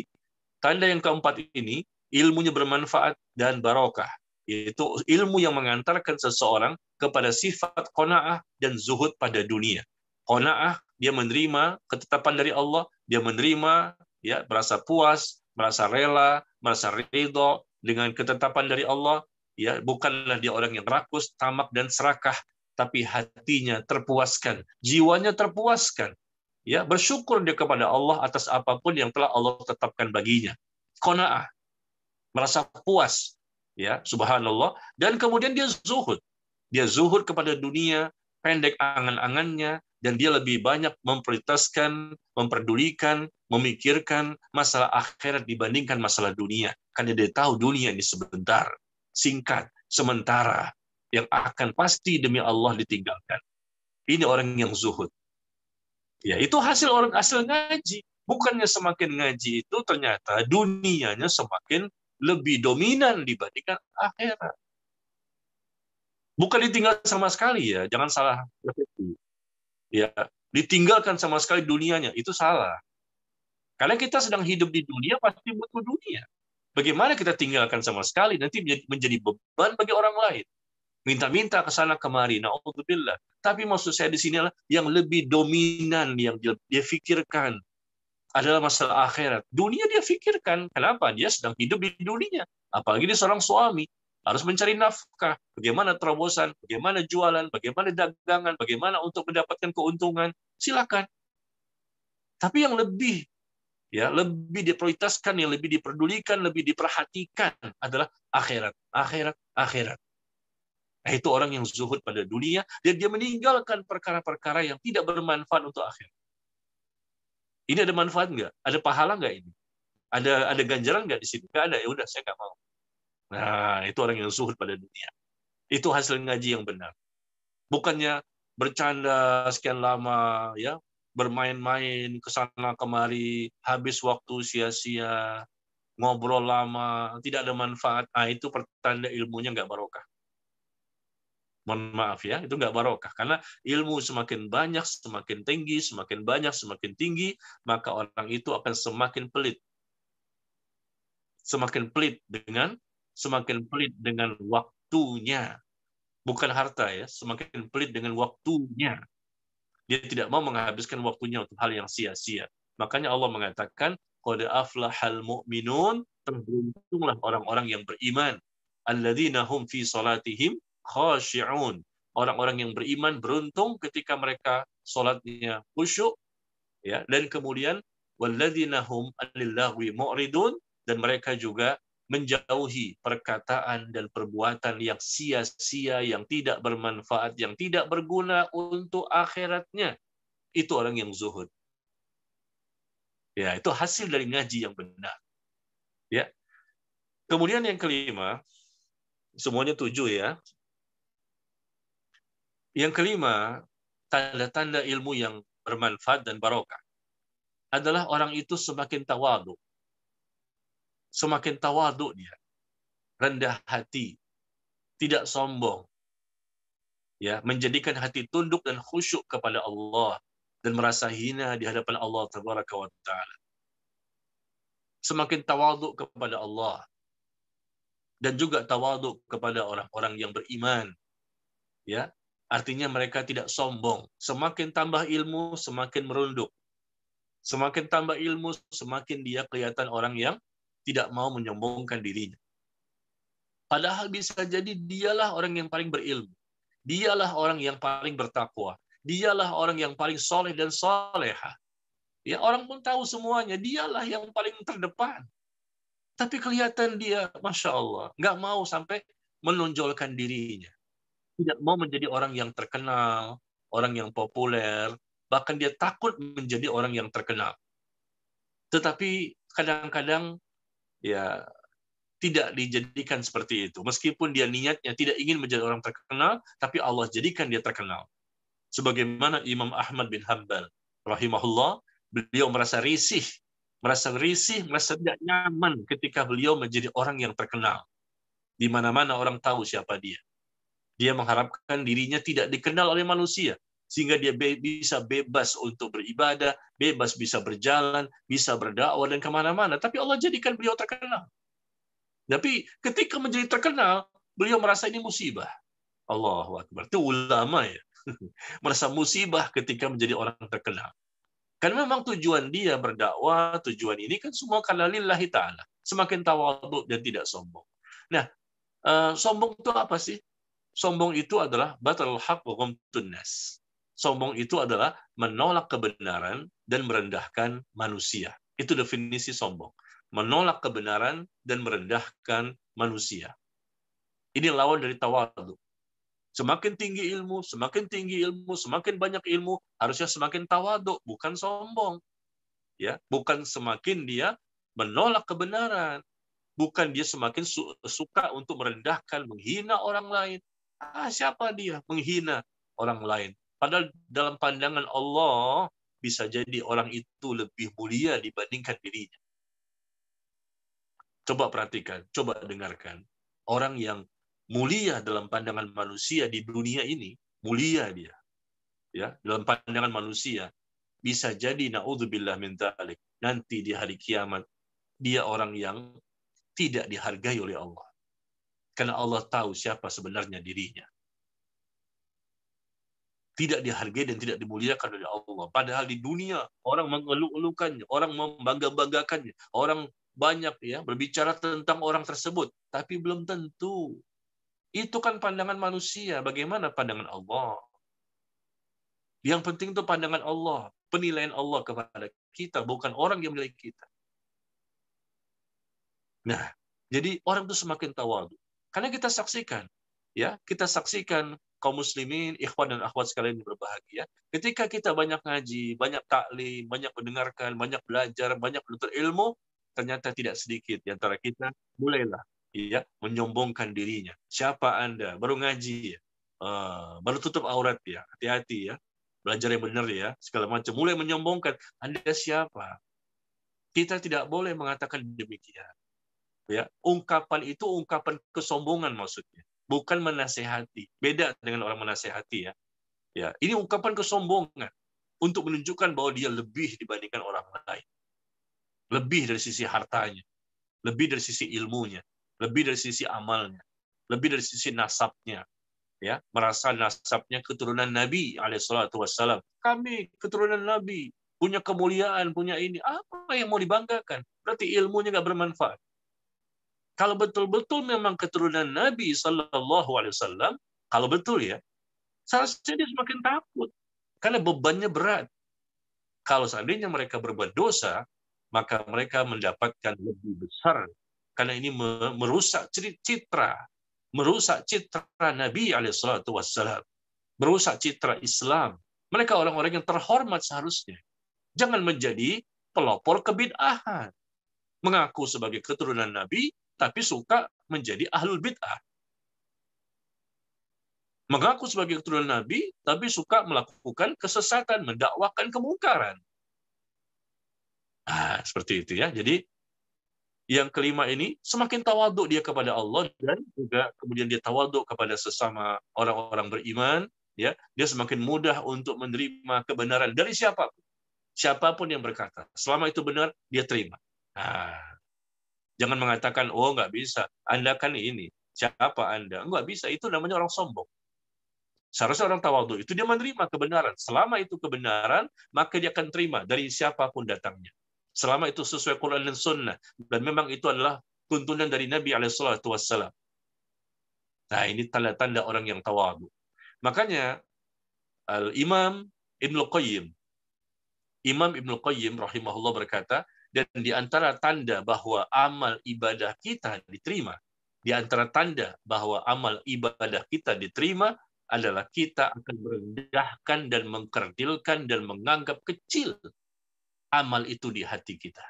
tanda yang keempat ini, ilmunya bermanfaat dan barokah. Yaitu ilmu yang mengantarkan seseorang kepada sifat qanaah dan zuhud pada dunia. Qanaah, dia menerima ketetapan dari Allah, dia menerima, ya, merasa puas, merasa rela, merasa ridho dengan ketetapan dari Allah, ya, bukanlah dia orang yang rakus, tamak dan serakah, tapi hatinya terpuaskan, jiwanya terpuaskan, ya, bersyukur dia kepada Allah atas apapun yang telah Allah tetapkan baginya. Qanaah, merasa puas, ya, subhanallah, dan kemudian dia zuhud kepada dunia, pendek angan-angannya, dan dia lebih banyak memprioritaskan, memperdulikan, memikirkan masalah akhirat dibandingkan masalah dunia, karena dia tahu dunia ini sebentar, singkat, sementara yang akan pasti demi Allah ditinggalkan. Ini orang yang zuhud. Ya, itu hasil ngaji. Bukannya semakin ngaji itu ternyata dunianya semakin lebih dominan dibandingkan akhirat. Bukan ditinggal sama sekali ya, jangan salah persepsi. Ya, ditinggalkan sama sekali dunianya itu salah. Karena kita sedang hidup di dunia pasti butuh dunia. Bagaimana kita tinggalkan sama sekali nanti menjadi beban bagi orang lain. Minta-minta ke sana kemari, naudzubillah. Tapi maksud saya di sini adalah yang lebih dominan yang dia pikirkan adalah masalah akhirat. Dunia dia pikirkan. Kenapa? Dia sedang hidup di dunia. Apalagi dia seorang suami. Harus mencari nafkah. Bagaimana terobosan, bagaimana jualan, bagaimana dagangan, bagaimana untuk mendapatkan keuntungan. Silakan. Tapi yang lebih diprioritaskan, yang lebih diperdulikan, lebih diperhatikan adalah akhirat. Akhirat. Nah, itu orang yang zuhud pada dunia dan dia meninggalkan perkara-perkara yang tidak bermanfaat untuk akhirat. Ini ada manfaat nggak? Ada pahala nggak ini? Ada ganjaran nggak di sini? Nggak ada, ya udah saya nggak mau. Nah, itu orang yang zuhud pada dunia. Itu hasil ngaji yang benar. Bukannya bercanda sekian lama, ya, bermain-main ke sana kemari, habis waktu sia-sia, ngobrol lama, tidak ada manfaat. Ah, itu pertanda ilmunya nggak barokah. Mohon maaf ya, itu nggak barokah. Karena ilmu semakin banyak, semakin tinggi, semakin banyak, semakin tinggi, maka orang itu akan semakin pelit. Semakin pelit dengan waktunya. Bukan harta ya, semakin pelit dengan waktunya. Dia tidak mau menghabiskan waktunya untuk hal yang sia-sia. Makanya Allah mengatakan, qad aflahal mu'minun, beruntunglah orang-orang yang beriman. Alladzina hum fi salatihim khashi'un. Orang-orang yang beriman beruntung ketika mereka salatnya khusyuk, ya, dan kemudian walladzina hum anil lagwi mu'ridun, dan mereka juga menjauhi perkataan dan perbuatan yang sia-sia, yang tidak bermanfaat, yang tidak berguna untuk akhiratnya. Itu orang yang zuhud. Ya, itu hasil dari ngaji yang benar. Ya. Kemudian yang kelima, semuanya 7 ya. Yang kelima, tanda-tanda ilmu yang bermanfaat dan barokah adalah orang itu semakin tawadhu. Semakin tawadhu dia, rendah hati, tidak sombong, ya, menjadikan hati tunduk dan khusyuk kepada Allah dan merasa hina di hadapan Allah Tabaraka wa Ta'ala. Semakin tawadhu kepada Allah dan juga tawadhu kepada orang-orang yang beriman, ya, artinya mereka tidak sombong. Semakin tambah ilmu, semakin merunduk. Semakin tambah ilmu, semakin dia kelihatan orang yang tidak mau menyombongkan dirinya. Padahal bisa jadi dialah orang yang paling berilmu. Dialah orang yang paling bertakwa. Dialah orang yang paling soleh dan soleha. Ya, orang pun tahu semuanya. Dialah yang paling terdepan. Tapi kelihatan dia, Masya Allah, nggak mau sampai menonjolkan dirinya. Tidak mau menjadi orang yang terkenal, orang yang populer. Bahkan dia takut menjadi orang yang terkenal. Tetapi kadang-kadang ya tidak dijadikan seperti itu. Meskipun dia niatnya tidak ingin menjadi orang terkenal, tapi Allah jadikan dia terkenal. Sebagaimana Imam Ahmad bin Hanbal rahimahullah, beliau merasa risih, merasa tidak nyaman ketika beliau menjadi orang yang terkenal. Di mana-mana orang tahu siapa dia. Dia mengharapkan dirinya tidak dikenal oleh manusia, sehingga dia bisa bebas untuk beribadah, bebas bisa berjalan, bisa berdakwah dan kemana-mana. Tapi Allah jadikan beliau terkenal. Tapi ketika menjadi terkenal, beliau merasa ini musibah. Allahu Akbar. Itu ulama ya. Merasa musibah ketika menjadi orang terkenal. Karena memang tujuan dia berdakwah, tujuan ini kan semua karena lillahi ta'ala. Semakin tawadhu dan tidak sombong. Nah, sombong itu apa sih? Sombong itu adalah batalul haq wa ghamtun nas. Sombong itu adalah menolak kebenaran dan merendahkan manusia. Itu definisi sombong. Menolak kebenaran dan merendahkan manusia. Ini lawan dari tawadhu. Semakin tinggi ilmu, semakin banyak ilmu, harusnya semakin tawadhu, bukan sombong. Ya, bukan semakin dia menolak kebenaran. Bukan dia semakin suka untuk merendahkan, menghina orang lain. Siapa dia menghina orang lain? Padahal dalam pandangan Allah bisa jadi orang itu lebih mulia dibandingkan dirinya. Coba perhatikan, coba dengarkan. Orang yang mulia dalam pandangan manusia di dunia ini, mulia dia. Ya, dalam pandangan manusia, bisa jadi naudzubillah min dzalik. Nanti di hari kiamat dia orang yang tidak dihargai oleh Allah. Karena Allah tahu siapa sebenarnya dirinya. Tidak dihargai dan tidak dimuliakan oleh Allah. Padahal di dunia orang mengeluh-elukannya, orang membangga-banggakannya, orang banyak ya berbicara tentang orang tersebut, tapi belum tentu. Itu kan pandangan manusia. Bagaimana pandangan Allah? Yang penting itu pandangan Allah, penilaian Allah kepada kita, bukan orang yang menilai kita. Nah, jadi orang itu semakin tawadhu. Karena kita saksikan, ya, kita saksikan kaum muslimin, ikhwan dan akhwat sekalian yang berbahagia. Ketika kita banyak ngaji, banyak taklim, banyak mendengarkan, banyak belajar, banyak menuntut ilmu, ternyata tidak sedikit di antara kita mulailah ya menyombongkan dirinya. Siapa Anda? Baru ngaji ya. Baru tutup aurat ya. Hati-hati ya. Belajar yang benar ya, segala macam. Mulai menyombongkan. Anda siapa? Kita tidak boleh mengatakan demikian. Ya, ungkapan itu ungkapan kesombongan maksudnya, bukan menasehati. Beda dengan orang menasehati ya. Ya, ini ungkapan kesombongan untuk menunjukkan bahwa dia lebih dibandingkan orang lain. Lebih dari sisi hartanya, lebih dari sisi ilmunya, lebih dari sisi amalnya, lebih dari sisi nasabnya. Ya, merasa nasabnya keturunan Nabi alaihissalatu wassalam. Kami keturunan Nabi, punya kemuliaan, punya ini. Apa yang mau dibanggakan? Berarti ilmunya nggak bermanfaat. Kalau betul-betul memang keturunan Nabi Sallallahu Alaihi Wasallam, kalau betul ya, seharusnya dia semakin takut karena bebannya berat. Kalau seandainya mereka berbuat dosa, maka mereka mendapatkan lebih besar karena ini merusak merusak citra Nabi Alaihissalatu Wassalam, merusak citra Islam. Mereka orang-orang yang terhormat seharusnya. Jangan menjadi pelopor kebid'ahan. Mengaku sebagai keturunan Nabi, tapi suka menjadi ahlul bid'ah. Mengaku sebagai keturunan Nabi, tapi suka melakukan kesesatan, mendakwakan kemungkaran. Seperti itu ya. Jadi yang kelima ini semakin tawaduk dia kepada Allah dan juga kemudian dia tawaduk kepada sesama orang-orang beriman. Ya, dia semakin mudah untuk menerima kebenaran dari siapapun yang berkata. Selama itu benar, dia terima. Jangan mengatakan, oh nggak bisa, Anda kan ini, siapa Anda? Nggak bisa, itu namanya orang sombong. Seharusnya orang tawadhu itu dia menerima kebenaran. Selama itu kebenaran, maka dia akan terima dari siapapun datangnya. Selama itu sesuai Quran dan Sunnah. Dan memang itu adalah tuntunan dari Nabi SAW. Nah, ini tanda-tanda orang yang tawadhu. Makanya, Imam Ibnul Qayyim rahimahullah berkata, dan di antara tanda bahwa amal ibadah kita diterima, di antara tanda bahwa amal ibadah kita diterima adalah kita akan merendahkan dan mengkerdilkan dan menganggap kecil amal itu di hati kita.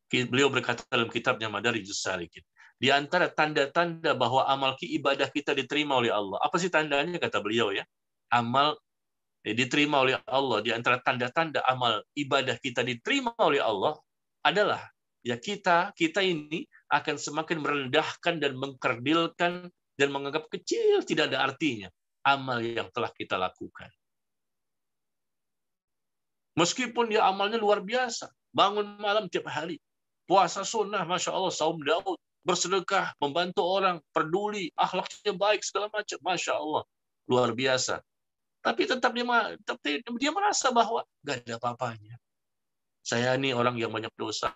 Beliau berkata dalam kitabnya Madarijus Salikin, di antara tanda-tanda bahwa amal ibadah kita diterima oleh Allah. Apa sih tandanya kata beliau ya? Amal diterima oleh Allah, di antara tanda-tanda amal ibadah kita diterima oleh Allah adalah ya kita ini akan semakin merendahkan dan mengkerdilkan dan menganggap kecil, tidak ada artinya amal yang telah kita lakukan. Meskipun dia amalnya luar biasa, bangun malam tiap hari, puasa sunnah, Masya Allah, saum Daud, bersedekah, membantu orang, peduli, akhlaknya baik, segala macam, Masya Allah, luar biasa. Tapi tetap dia merasa bahwa nggak ada apa-apanya. Saya ini orang yang banyak dosa,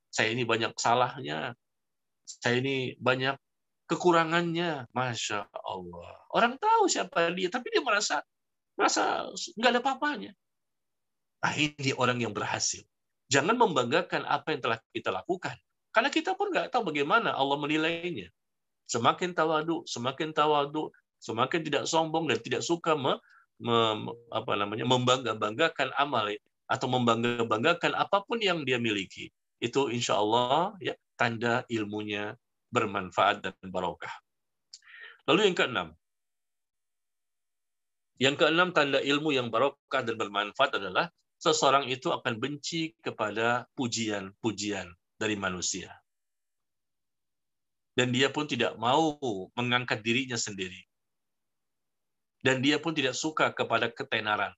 saya ini banyak salahnya, saya ini banyak kekurangannya, Masya Allah. Orang tahu siapa dia, tapi dia merasa nggak ada apa-apanya. Nah, ini orang yang berhasil. Jangan membanggakan apa yang telah kita lakukan, karena kita pun nggak tahu bagaimana Allah menilainya. Semakin tawadu, semakin tidak sombong dan tidak suka membangga-banggakan amal atau membangga-banggakan apapun yang dia miliki. Itu insya Allah ya tanda ilmunya bermanfaat dan barokah. Lalu yang keenam. Yang keenam, tanda ilmu yang barokah dan bermanfaat adalah seseorang itu akan benci kepada pujian-pujian dari manusia. Dan dia pun tidak mau mengangkat dirinya sendiri. Dan dia pun tidak suka kepada ketenaran.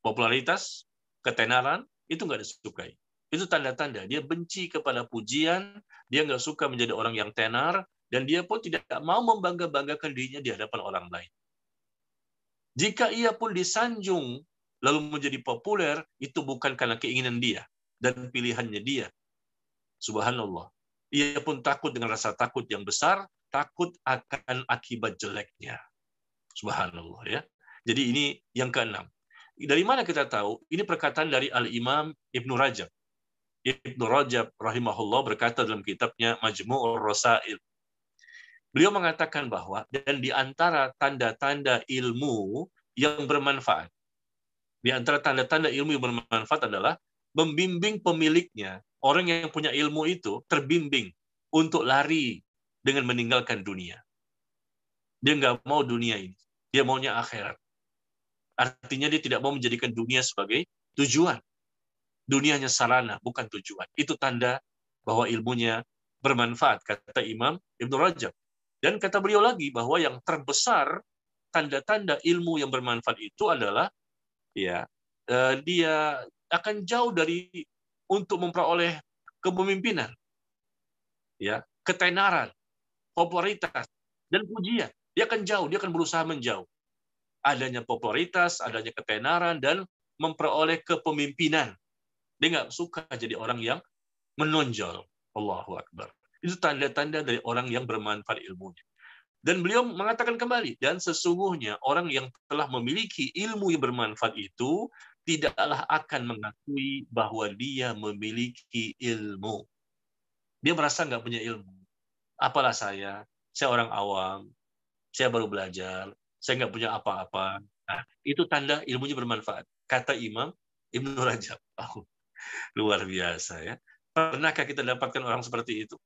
Popularitas, ketenaran, itu nggak disukai. Itu tanda-tanda. Dia benci kepada pujian, dia nggak suka menjadi orang yang tenar, dan dia pun tidak mau membangga-banggakan dirinya di hadapan orang lain. Jika ia pun disanjung lalu menjadi populer, itu bukan karena keinginan dia dan pilihannya dia. Subhanallah. Ia pun takut dengan rasa takut yang besar, takut akan akibat jeleknya. Subhanallah ya. Jadi ini yang keenam. Dari mana kita tahu? Ini perkataan dari Al-Imam Ibnu Rajab. Ibnu Rajab rahimahullah berkata dalam kitabnya Majmu'ur Rasail. Beliau mengatakan bahwa dan di antara tanda-tanda ilmu yang bermanfaat, di antara tanda-tanda ilmu yang bermanfaat adalah membimbing pemiliknya, orang yang punya ilmu itu terbimbing untuk lari dengan meninggalkan dunia. Dia nggak mau dunia ini, dia maunya akhirat. Artinya dia tidak mau menjadikan dunia sebagai tujuan. Dunianya sarana, bukan tujuan. Itu tanda bahwa ilmunya bermanfaat, kata Imam Ibnu Rajab. Dan kata beliau lagi bahwa yang terbesar tanda-tanda ilmu yang bermanfaat itu adalah ya dia akan jauh dari untuk memperoleh kepemimpinan, ya ketenaran, popularitas dan pujian. Dia akan jauh, dia akan berusaha menjauh. Adanya popularitas, adanya ketenaran dan memperoleh kepemimpinan. Dia nggak suka jadi orang yang menonjol. Allahu Akbar. Itu tanda-tanda dari orang yang bermanfaat ilmunya. Dan beliau mengatakan kembali, dan sesungguhnya orang yang telah memiliki ilmu yang bermanfaat itu tidaklah akan mengakui bahwa dia memiliki ilmu. Dia merasa nggak punya ilmu. Apalah saya orang awam, saya baru belajar, saya nggak punya apa-apa. Nah, itu tanda ilmunya bermanfaat. Kata Imam Ibnu Rajab. Oh, luar biasa ya. Pernahkah kita dapatkan orang seperti itu?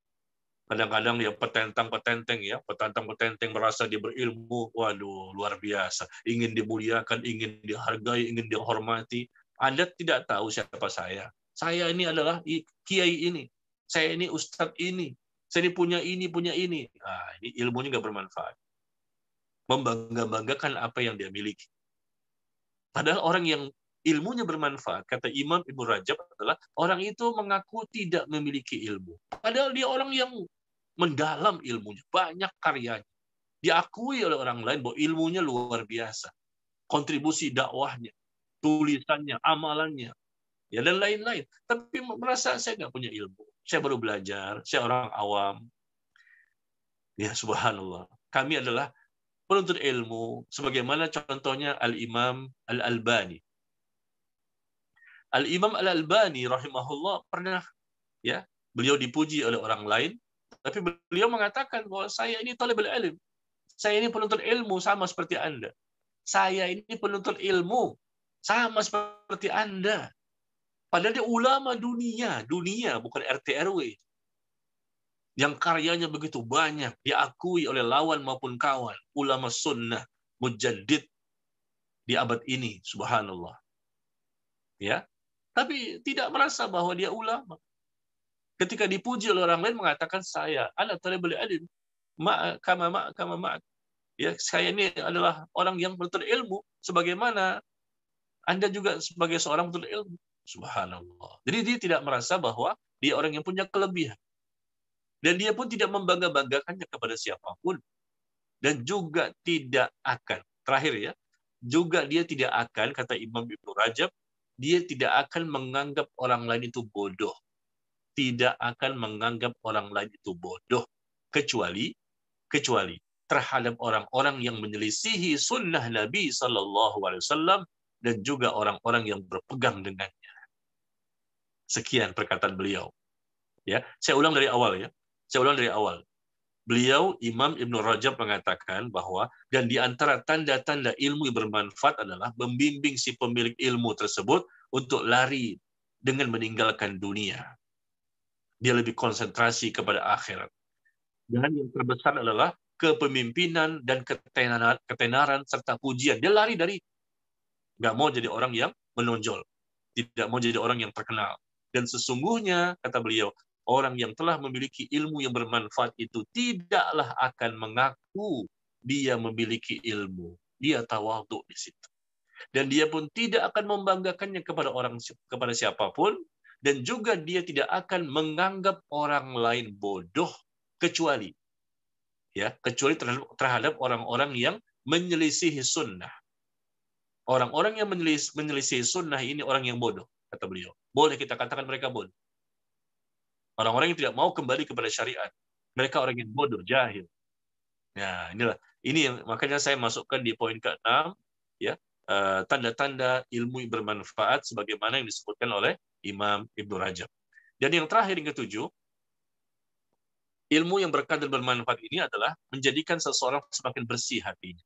Kadang-kadang dia petentang-petenteng ya, petentang-petenteng merasa dia berilmu, waduh luar biasa, ingin dimuliakan, ingin dihargai, ingin dihormati. Anda tidak tahu siapa saya. Saya ini adalah kiai ini, saya ini ustadz ini, saya ini punya ini, punya ini. Nah, ini ilmunya nggak bermanfaat. Membangga-banggakan apa yang dia miliki. Padahal orang yang ilmunya bermanfaat, kata Imam Ibnu Rajab adalah orang itu mengaku tidak memiliki ilmu. Padahal dia orang yang mendalam ilmunya, banyak karyanya. Diakui oleh orang lain bahwa ilmunya luar biasa. Kontribusi dakwahnya, tulisannya, amalannya, ya dan lain-lain. Tapi merasa saya nggak punya ilmu. Saya baru belajar, saya orang awam. Ya subhanallah. Kami adalah penuntut ilmu, sebagaimana contohnya Al-Imam Al-Albani. Al-Imam Al-Albani rahimahullah pernah ya beliau dipuji oleh orang lain, tapi beliau mengatakan bahwa saya ini talibul ilm. Saya ini penuntut ilmu sama seperti Anda. Saya ini penuntut ilmu sama seperti Anda. Padahal dia ulama dunia bukan RT RW. Yang karyanya begitu banyak, diakui oleh lawan maupun kawan. Ulama sunnah, mujaddid di abad ini, subhanallah. Ya, tapi tidak merasa bahwa dia ulama. Ketika dipuji oleh orang lain mengatakan saya, ana talibul ilm, kama. Ya, saya ini adalah orang yang penuntut ilmu sebagaimana Anda juga sebagai seorang penuntut ilmu. Subhanallah. Jadi dia tidak merasa bahwa dia orang yang punya kelebihan. Dan dia pun tidak membangga-banggakannya kepada siapapun. Dan juga tidak akan, terakhir ya, juga dia tidak akan, kata Imam Ibnu Rajab, dia tidak akan menganggap orang lain itu bodoh. Tidak akan menganggap orang lain itu bodoh. Kecuali terhadap orang-orang yang menyelisihi sunnah Nabi SAW dan juga orang-orang yang berpegang dengannya. Sekian perkataan beliau. Ya, saya ulang dari awal ya. Beliau Imam Ibnu Rajab mengatakan bahwa dan di antara tanda-tanda ilmu yang bermanfaat adalah membimbing si pemilik ilmu tersebut untuk lari dengan meninggalkan dunia. Dia lebih konsentrasi kepada akhirat. Dan yang terbesar adalah kepemimpinan dan ketenaran serta pujian. Dia lari dari, nggak mau jadi orang yang menonjol, tidak mau jadi orang yang terkenal. Dan sesungguhnya, kata beliau, orang yang telah memiliki ilmu yang bermanfaat itu tidaklah akan mengaku dia memiliki ilmu. Dia tawadhu di situ. Dan dia pun tidak akan membanggakannya kepada siapapun, dan juga dia tidak akan menganggap orang lain bodoh kecuali terhadap orang-orang yang menyelisihi sunnah. Orang-orang yang menyelisihi sunnah ini orang yang bodoh, kata beliau. Boleh kita katakan mereka bodoh. Orang-orang yang tidak mau kembali kepada syariat. Mereka orang yang bodoh, jahil. Nah, ini yang makanya saya masukkan di poin ke-6, ya, tanda-tanda ilmu yang bermanfaat sebagaimana yang disebutkan oleh Imam Ibnu Rajab. Dan yang terakhir, yang ke-7, ilmu yang berkah dan bermanfaat ini adalah menjadikan seseorang semakin bersih hatinya.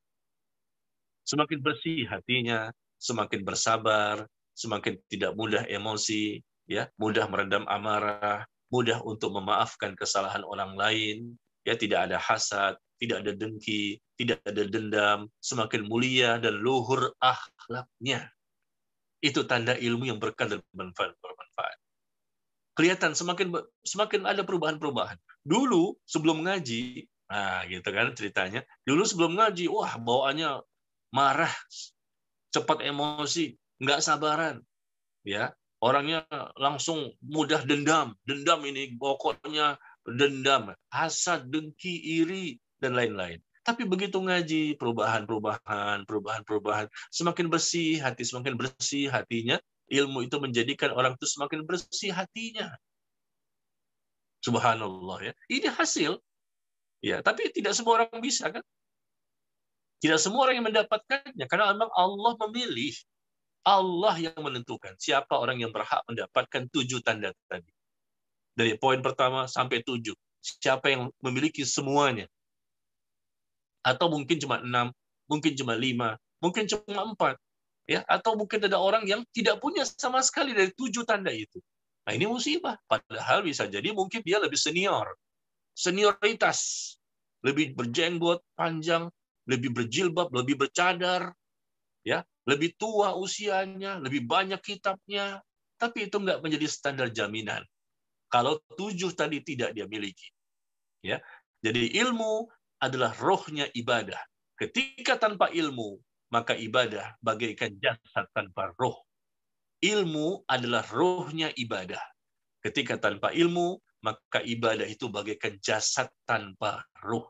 Semakin bersih hatinya, semakin bersabar, semakin tidak mudah emosi, ya, mudah meredam amarah, mudah untuk memaafkan kesalahan orang lain, ya, tidak ada hasad, tidak ada dengki, tidak ada dendam, semakin mulia dan luhur akhlaknya. Itu tanda ilmu yang berkah dan bermanfaat. Kelihatan semakin ada perubahan-perubahan. Dulu sebelum ngaji, nah gitu kan ceritanya. Dulu sebelum ngaji, wah bawaannya marah, cepat emosi, nggak sabaran, ya. Orangnya langsung mudah dendam ini pokoknya dendam, hasad, dengki, iri dan lain-lain. Tapi begitu ngaji, perubahan, semakin bersih hati, semakin bersih hatinya. Ilmu itu menjadikan orang itu semakin bersih hatinya. Subhanallah, ya. Ini hasil, ya. Tapi tidak semua orang bisa, kan? Tidak semua orang yang mendapatkannya, karena memang Allah memilih. Allah yang menentukan siapa orang yang berhak mendapatkan 7 tanda tadi. Dari poin pertama sampai 7. Siapa yang memiliki semuanya. Atau mungkin cuma 6, mungkin cuma 5, mungkin cuma 4. Ya, atau mungkin ada orang yang tidak punya sama sekali dari 7 tanda itu. Nah, ini musibah. Padahal bisa jadi mungkin dia lebih senioritas, lebih berjenggot panjang, lebih berjilbab, lebih bercadar, ya, lebih tua usianya, lebih banyak kitabnya, tapi itu nggak menjadi standar jaminan. Kalau 7 tadi tidak dia miliki, ya. Jadi ilmu adalah rohnya ibadah. Ketika tanpa ilmu, maka ibadah bagaikan jasad tanpa roh. Ilmu adalah rohnya ibadah. Ketika tanpa ilmu, maka ibadah itu bagaikan jasad tanpa roh.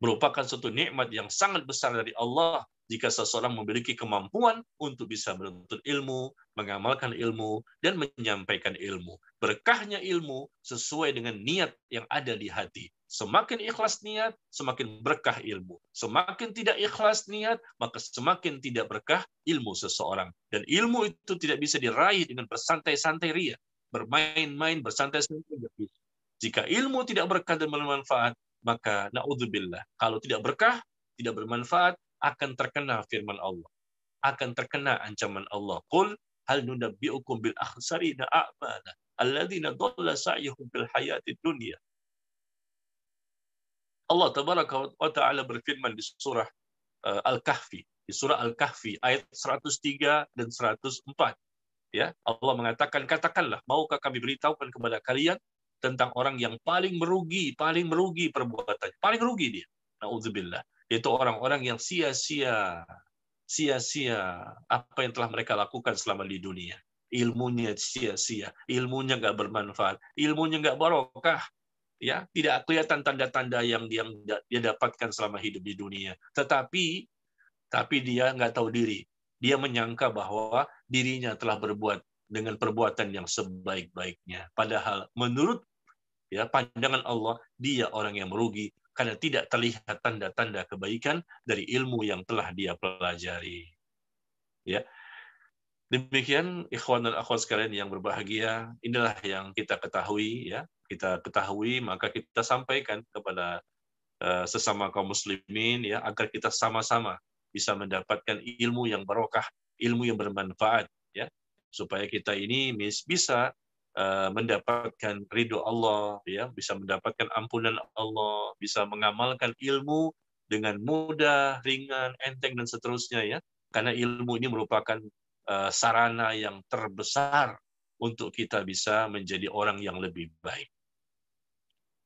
Merupakan suatu nikmat yang sangat besar dari Allah jika seseorang memiliki kemampuan untuk bisa menuntut ilmu, mengamalkan ilmu, dan menyampaikan ilmu. Berkahnya ilmu sesuai dengan niat yang ada di hati. Semakin ikhlas niat, semakin berkah ilmu. Semakin tidak ikhlas niat, maka semakin tidak berkah ilmu seseorang. Dan ilmu itu tidak bisa diraih dengan bersantai-santai ria. Bermain-main, bersantai-santai. Jika ilmu tidak berkah dan bermanfaat, maka na'udzubillah, kalau tidak berkah, tidak bermanfaat, akan terkena firman Allah. Akan terkena ancaman Allah. Qul hal nunabbi'ukum bil akhsarina a'mala alladzina dhalla sa'yuhum fil hayatid dunya. Allah tabaraka wa ta'ala berfirman di surah Al-Kahfi, di surah Al-Kahfi ayat 103 dan 104. Ya, Allah mengatakan, katakanlah, maukah kami beritahukan kepada kalian tentang orang yang paling merugi perbuatannya, paling rugi dia. Nauzubillah. Itu orang-orang yang sia-sia apa yang telah mereka lakukan selama di dunia. Ilmunya sia-sia, ilmunya nggak bermanfaat, ilmunya nggak barokah. Ya, tidak kelihatan tanda-tanda yang dia dapatkan selama hidup di dunia. Tetapi dia nggak tahu diri. Dia menyangka bahwa dirinya telah berbuat dengan perbuatan yang sebaik-baiknya. Padahal menurut pandangan Allah, dia orang yang merugi karena tidak terlihat tanda-tanda kebaikan dari ilmu yang telah dia pelajari. Ya. Demikian ikhwan dan akhwat sekalian yang berbahagia, inilah yang kita ketahui, ya. Kita ketahui, maka kita sampaikan kepada sesama kaum muslimin, ya, agar kita sama-sama bisa mendapatkan ilmu yang barokah, ilmu yang bermanfaat, ya. supaya kita ini bisa mendapatkan ridho Allah, ya, bisa mendapatkan ampunan Allah, bisa mengamalkan ilmu dengan mudah, ringan, enteng dan seterusnya, ya. Karena ilmu ini merupakan sarana yang terbesar untuk kita bisa menjadi orang yang lebih baik.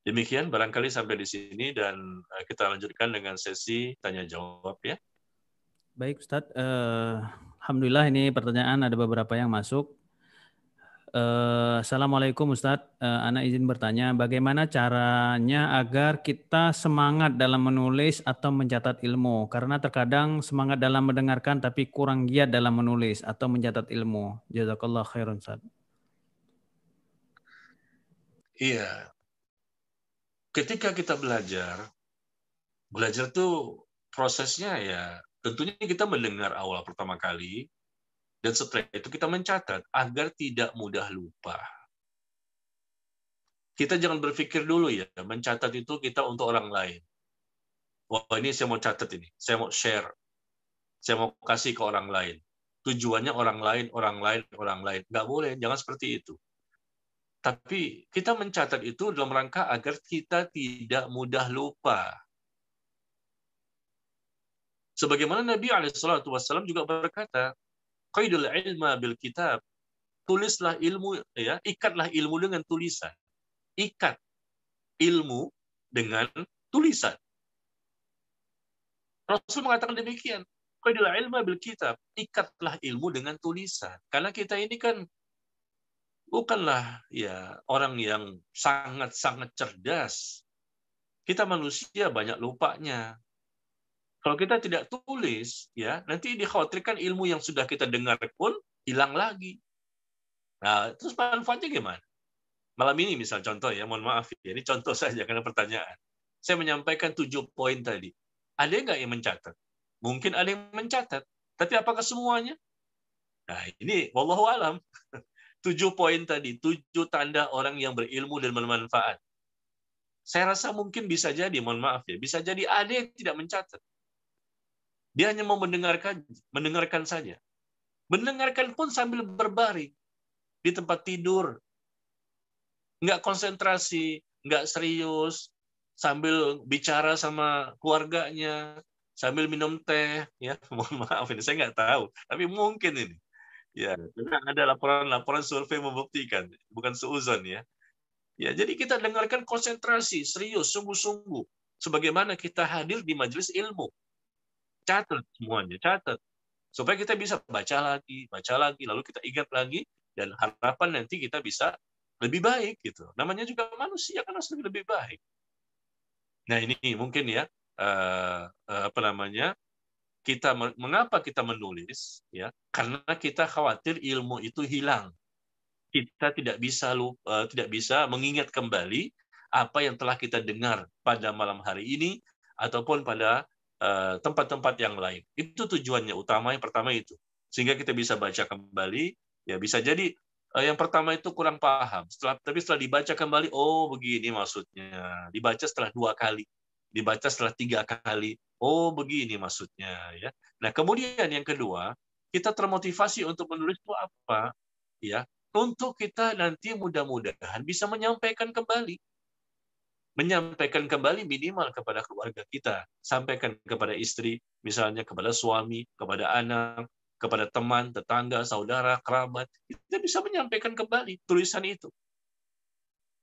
Demikian barangkali sampai di sini dan kita lanjutkan dengan sesi tanya jawab, ya. Baik Ustadz, Alhamdulillah ini pertanyaan ada beberapa yang masuk. Assalamualaikum Ustadz, Ana izin bertanya, bagaimana caranya agar kita semangat dalam menulis atau mencatat ilmu? Karena terkadang semangat dalam mendengarkan tapi kurang giat dalam menulis atau mencatat ilmu. Jazakallah khairan Ustadz. Iya, ketika kita belajar tuh prosesnya ya tentunya kita mendengar awal pertama kali, dan setelah itu kita mencatat agar tidak mudah lupa. Kita jangan berpikir dulu ya, mencatat itu kita untuk orang lain. Wah, ini saya mau catat ini, saya mau share, saya mau kasih ke orang lain. Tujuannya orang lain, orang lain, orang lain. Nggak boleh, jangan seperti itu. Tapi kita mencatat itu dalam rangka agar kita tidak mudah lupa. Sebagaimana Nabi SAW juga berkata, qaidul ilma bil kitab. Tulislah ilmu, ya, ikatlah ilmu dengan tulisan. Ikat ilmu dengan tulisan. Rasul mengatakan demikian. Qaidul ilma bil kitab. Ikatlah ilmu dengan tulisan. Karena kita ini kan bukanlah ya orang yang sangat-sangat cerdas. Kita manusia banyak lupanya. Kalau kita tidak tulis, ya nanti dikhawatirkan ilmu yang sudah kita dengar pun hilang lagi. Nah, terus manfaatnya gimana? Malam ini misal contoh ya, mohon maaf ya, ini contoh saja karena pertanyaan. Saya menyampaikan 7 poin tadi. Ada nggak yang mencatat? Mungkin ada yang mencatat, tapi apakah semuanya? Nah, ini wallahu alam. 7 poin tadi, 7 tanda orang yang berilmu dan bermanfaat. Saya rasa mungkin bisa jadi, mohon maaf ya, bisa jadi ada yang tidak mencatat. Dia hanya mau mendengarkan saja. Mendengarkan pun sambil berbaring di tempat tidur. Nggak konsentrasi, nggak serius, sambil bicara sama keluarganya, sambil minum teh, ya. Mohon maaf ini saya nggak tahu, tapi mungkin ini. Ya, karena ada laporan-laporan survei membuktikan, bukan seuzon ya. Ya, jadi kita dengarkan konsentrasi, serius, sungguh-sungguh. Sebagaimana kita hadir di majelis ilmu. Catat semuanya, catat. Supaya kita bisa baca lagi, lalu kita ingat lagi, dan harapan nanti kita bisa lebih baik gitu. Namanya juga manusia kan harus lebih baik. Nah ini mungkin ya apa namanya mengapa kita menulis ya karena kita khawatir ilmu itu hilang. Kita tidak bisa mengingat kembali apa yang telah kita dengar pada malam hari ini ataupun pada tempat-tempat yang lain. Itu tujuannya utama yang pertama itu. Sehingga kita bisa baca kembali, ya bisa jadi yang pertama itu kurang paham. Tapi setelah dibaca kembali, oh begini maksudnya. Dibaca setelah 2 kali, dibaca setelah 3 kali, oh begini maksudnya. Ya. Nah kemudian yang kedua, kita termotivasi untuk menulis itu apa? Ya, untuk kita nanti mudah-mudahan bisa menyampaikan kembali minimal kepada keluarga kita, sampaikan kepada istri, misalnya kepada suami, kepada anak, kepada teman, tetangga, saudara, kerabat, kita bisa menyampaikan kembali tulisan itu.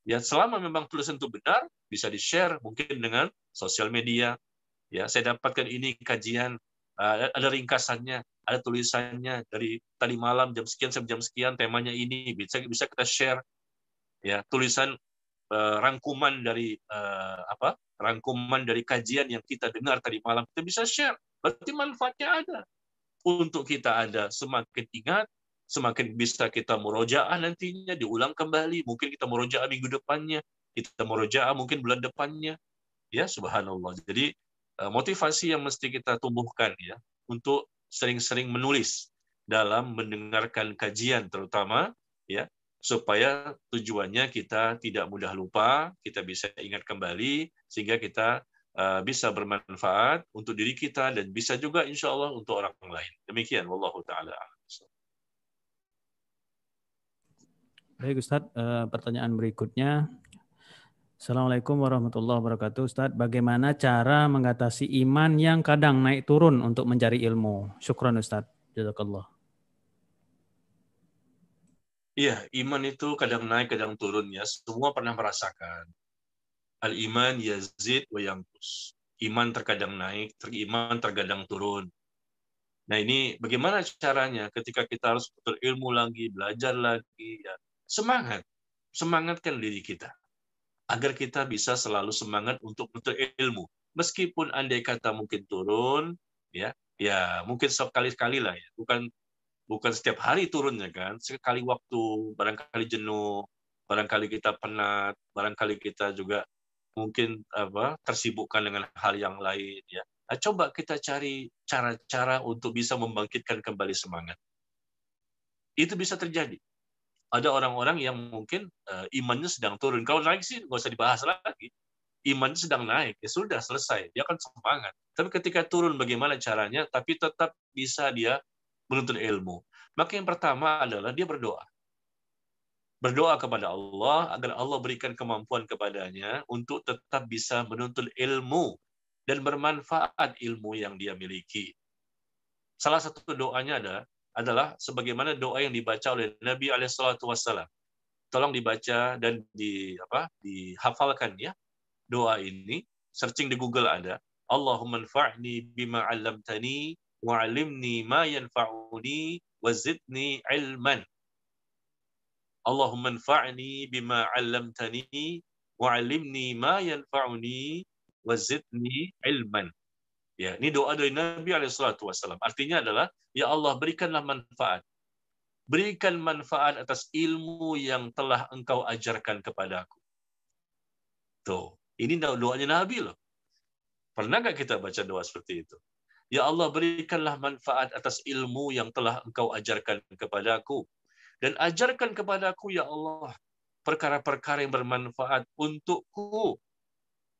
Ya, selama memang tulisan itu benar, bisa di-share mungkin dengan sosial media. Ya, saya dapatkan ini kajian, ada ringkasannya, ada tulisannya dari tadi malam jam sekian sampai jam sekian, temanya ini bisa kita share. Ya, tulisan rangkuman dari rangkuman dari kajian yang kita dengar tadi malam kita bisa share. Berarti manfaatnya ada. Untuk kita ada semakin ingat, semakin bisa kita murojaah nantinya, diulang kembali. Mungkin kita murojaah minggu depannya, kita murojaah mungkin bulan depannya. Ya, subhanallah. Jadi motivasi yang mesti kita tumbuhkan ya untuk sering-sering menulis dalam mendengarkan kajian terutama ya supaya tujuannya kita tidak mudah lupa, kita bisa ingat kembali, sehingga kita bisa bermanfaat untuk diri kita dan bisa juga insya Allah untuk orang lain. Demikian, wallahu ta'ala. Baik Ustadz, pertanyaan berikutnya. Assalamualaikum warahmatullahi wabarakatuh. Ustadz, bagaimana cara mengatasi iman yang kadang naik turun untuk mencari ilmu? Syukran Ustadz. Jazakallah. Iya, iman itu kadang naik, kadang turun ya. Semua pernah merasakan. Al-iman yazid wa yanqus. Iman terkadang naik, iman terkadang turun. Nah ini bagaimana caranya ketika kita harus berilmu lagi, belajar lagi, ya. Semangatkan diri kita agar kita bisa selalu semangat untuk menuntut ilmu. Meskipun andai kata mungkin turun, ya mungkin sekali-sekali lah ya, bukan setiap hari turunnya kan, sekali waktu, barangkali jenuh, barangkali kita penat, barangkali kita juga mungkin tersibukkan dengan hal yang lain ya. Nah, coba kita cari cara-cara untuk bisa membangkitkan kembali semangat. Itu bisa terjadi. Ada orang-orang yang mungkin imannya sedang turun. Kalau naik sih nggak usah dibahas lagi. Imannya sedang naik, ya sudah selesai. Dia akan semangat. Tapi ketika turun bagaimana caranya, tapi tetap bisa dia menuntut ilmu. Maka yang pertama adalah dia berdoa. Berdoa kepada Allah agar Allah berikan kemampuan kepadanya untuk tetap bisa menuntut ilmu dan bermanfaat ilmu yang dia miliki. Salah satu doanya adalah sebagaimana doa yang dibaca oleh Nabi SAW. Tolong dibaca dan dihafalkan ya doa ini. Searching di Google ada. Allahumma anfa'ni bima 'allamtani wa 'allimni ma yanfa'uni wa zidni ilman. Allahumma anfa'ni bima 'allamtani wa 'allimni ma yanfa'uni wa zidni ilman. Ya, ini doa dari Nabi SAW. Artinya adalah, ya Allah berikanlah manfaat. Berikan manfaat atas ilmu yang telah Engkau ajarkan kepadaku. Tuh, ini doanya Nabi loh. Pernah nggak kita baca doa seperti itu? Ya Allah berikanlah manfaat atas ilmu yang telah Engkau ajarkan kepadaku. Dan ajarkan kepadaku, ya Allah, perkara-perkara yang bermanfaat untukku.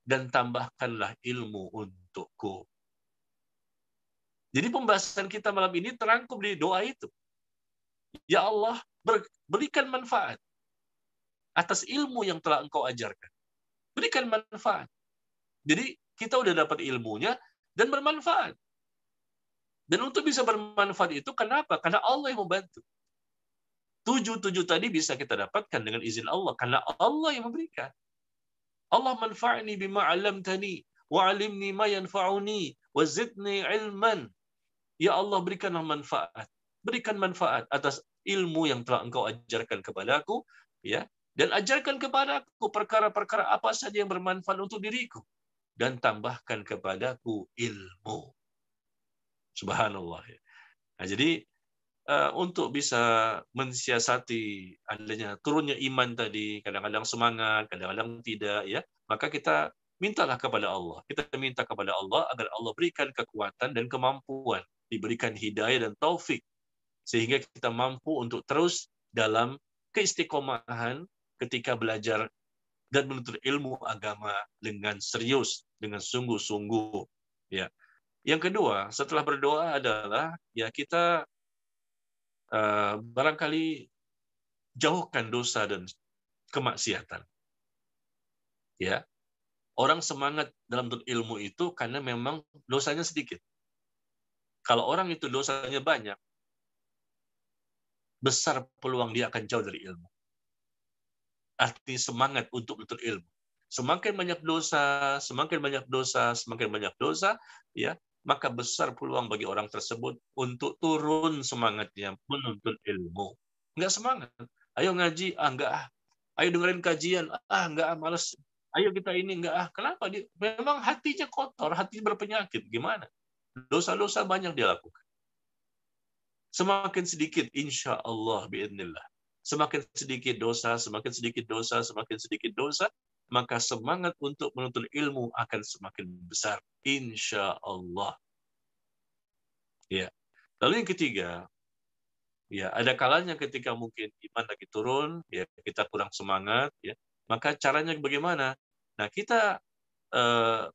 Dan tambahkanlah ilmu untukku. Jadi pembahasan kita malam ini terangkum di doa itu. Ya Allah, berikan manfaat atas ilmu yang telah Engkau ajarkan. Berikan manfaat. Jadi kita udah dapat ilmunya dan bermanfaat. Dan untuk bisa bermanfaat itu kenapa? Karena Allah yang membantu. Tujuh tadi bisa kita dapatkan dengan izin Allah. Karena Allah yang memberikan. Allah manfa'ni bima 'allamtani wa 'allimni ma yanfa'uni wa zidni ilman. Ya Allah berikanlah manfaat. Berikan manfaat atas ilmu yang telah Engkau ajarkan kepadaku, ya. Dan ajarkan kepadaku perkara-perkara apa saja yang bermanfaat untuk diriku. Dan tambahkan kepadaku ilmu. Subhanallah. Nah, jadi untuk bisa mensiasati adanya turunnya iman tadi, kadang-kadang semangat, kadang-kadang tidak, ya, maka kita mintalah kepada Allah. Kita minta kepada Allah agar Allah berikan kekuatan dan kemampuan, diberikan hidayah dan taufik, sehingga kita mampu untuk terus dalam keistiqomahan ketika belajar dan menuntut ilmu agama dengan serius, dengan sungguh-sungguh. Ya. Yang kedua, setelah berdoa adalah ya kita barangkali jauhkan dosa dan kemaksiatan. Ya, orang semangat dalam menuntut ilmu itu karena memang dosanya sedikit. Kalau orang itu dosanya banyak, besar peluang dia akan jauh dari ilmu. Arti semangat untuk menuntut ilmu. Semakin banyak dosa, semakin banyak dosa, ya, maka besar peluang bagi orang tersebut untuk turun semangatnya menuntut ilmu. Enggak semangat. Ayo ngaji, enggak. Ayo dengerin kajian, enggak, males. Ayo kita ini, enggak. Kenapa? Memang hatinya kotor, hatinya berpenyakit. Gimana? Dosa-dosa banyak dia lakukan. Semakin sedikit, insya Allah, biidnillah. Semakin sedikit dosa, maka semangat untuk menuntut ilmu akan semakin besar. Insya Allah. Ya. Lalu yang ketiga, ya ada kalanya ketika mungkin iman lagi turun, ya kita kurang semangat, ya. Maka caranya bagaimana? Nah, kita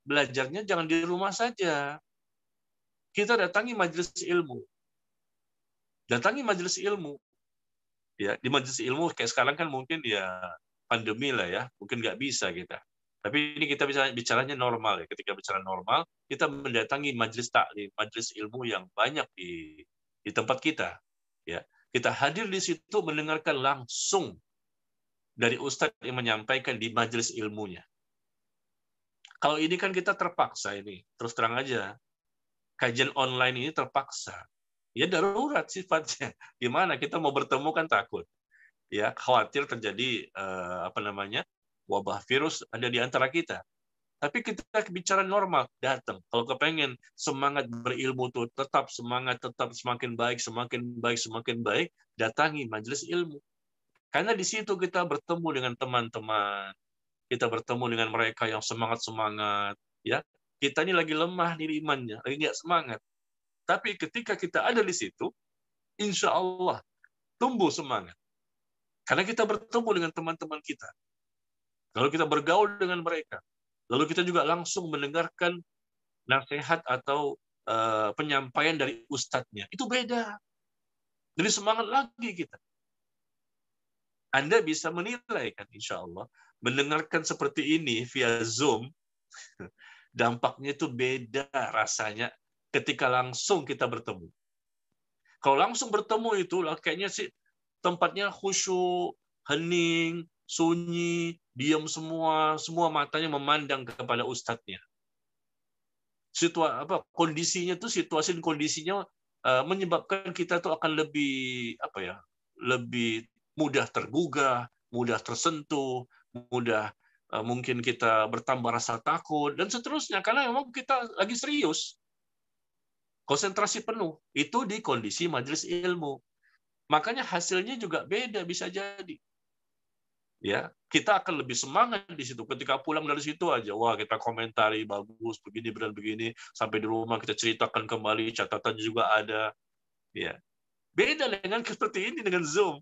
belajarnya jangan di rumah saja. Kita datangi majelis ilmu. Ya, di majelis ilmu kayak sekarang kan mungkin ya pandemi lah ya, mungkin nggak bisa kita. Tapi ini kita bisa bicaranya normal ya. Ketika bicara normal, kita mendatangi majelis taklim, majelis ilmu yang banyak di tempat kita. Ya, kita hadir di situ mendengarkan langsung dari ustadz yang menyampaikan di majelis ilmunya. Kalau ini kan kita terpaksa ini, terus terang aja, kajian online ini terpaksa. Ya darurat sifatnya. Gimana kita mau bertemu kan takut. Ya khawatir terjadi wabah virus ada di antara kita. Tapi kita bicara normal, datang. Kalau kepengen semangat berilmu tuh tetap semangat, tetap semakin baik, semakin baik, semakin baik, datangi majelis ilmu. Karena di situ kita bertemu dengan teman-teman, kita bertemu dengan mereka yang semangat-semangat, ya. Kita ini lagi lemah nih imannya, lagi nggak semangat. Tapi ketika kita ada di situ, insya Allah tumbuh semangat. Karena kita bertemu dengan teman-teman kita. Lalu kita bergaul dengan mereka. Lalu kita juga langsung mendengarkan nasihat atau penyampaian dari ustadznya. Itu beda. Jadi semangat lagi kita. Anda bisa menilai kan insya Allah. Mendengarkan seperti ini via Zoom, dampaknya itu beda rasanya ketika langsung kita bertemu. Kalau langsung bertemu itu kayaknya sih tempatnya khusyuk, hening, sunyi, diam semua matanya memandang kepada ustadznya. Kondisinya tuh situasi dan kondisinya menyebabkan kita tuh akan lebih mudah tergugah, mudah tersentuh, mudah mungkin kita bertambah rasa takut dan seterusnya karena memang kita lagi serius. Konsentrasi penuh itu di kondisi majelis ilmu. Makanya hasilnya juga beda bisa jadi. Ya, kita akan lebih semangat di situ. Ketika pulang dari situ aja, wah kita komentari bagus begini dan begini. Sampai di rumah kita ceritakan kembali, catatan juga ada. Ya, beda dengan seperti ini dengan Zoom.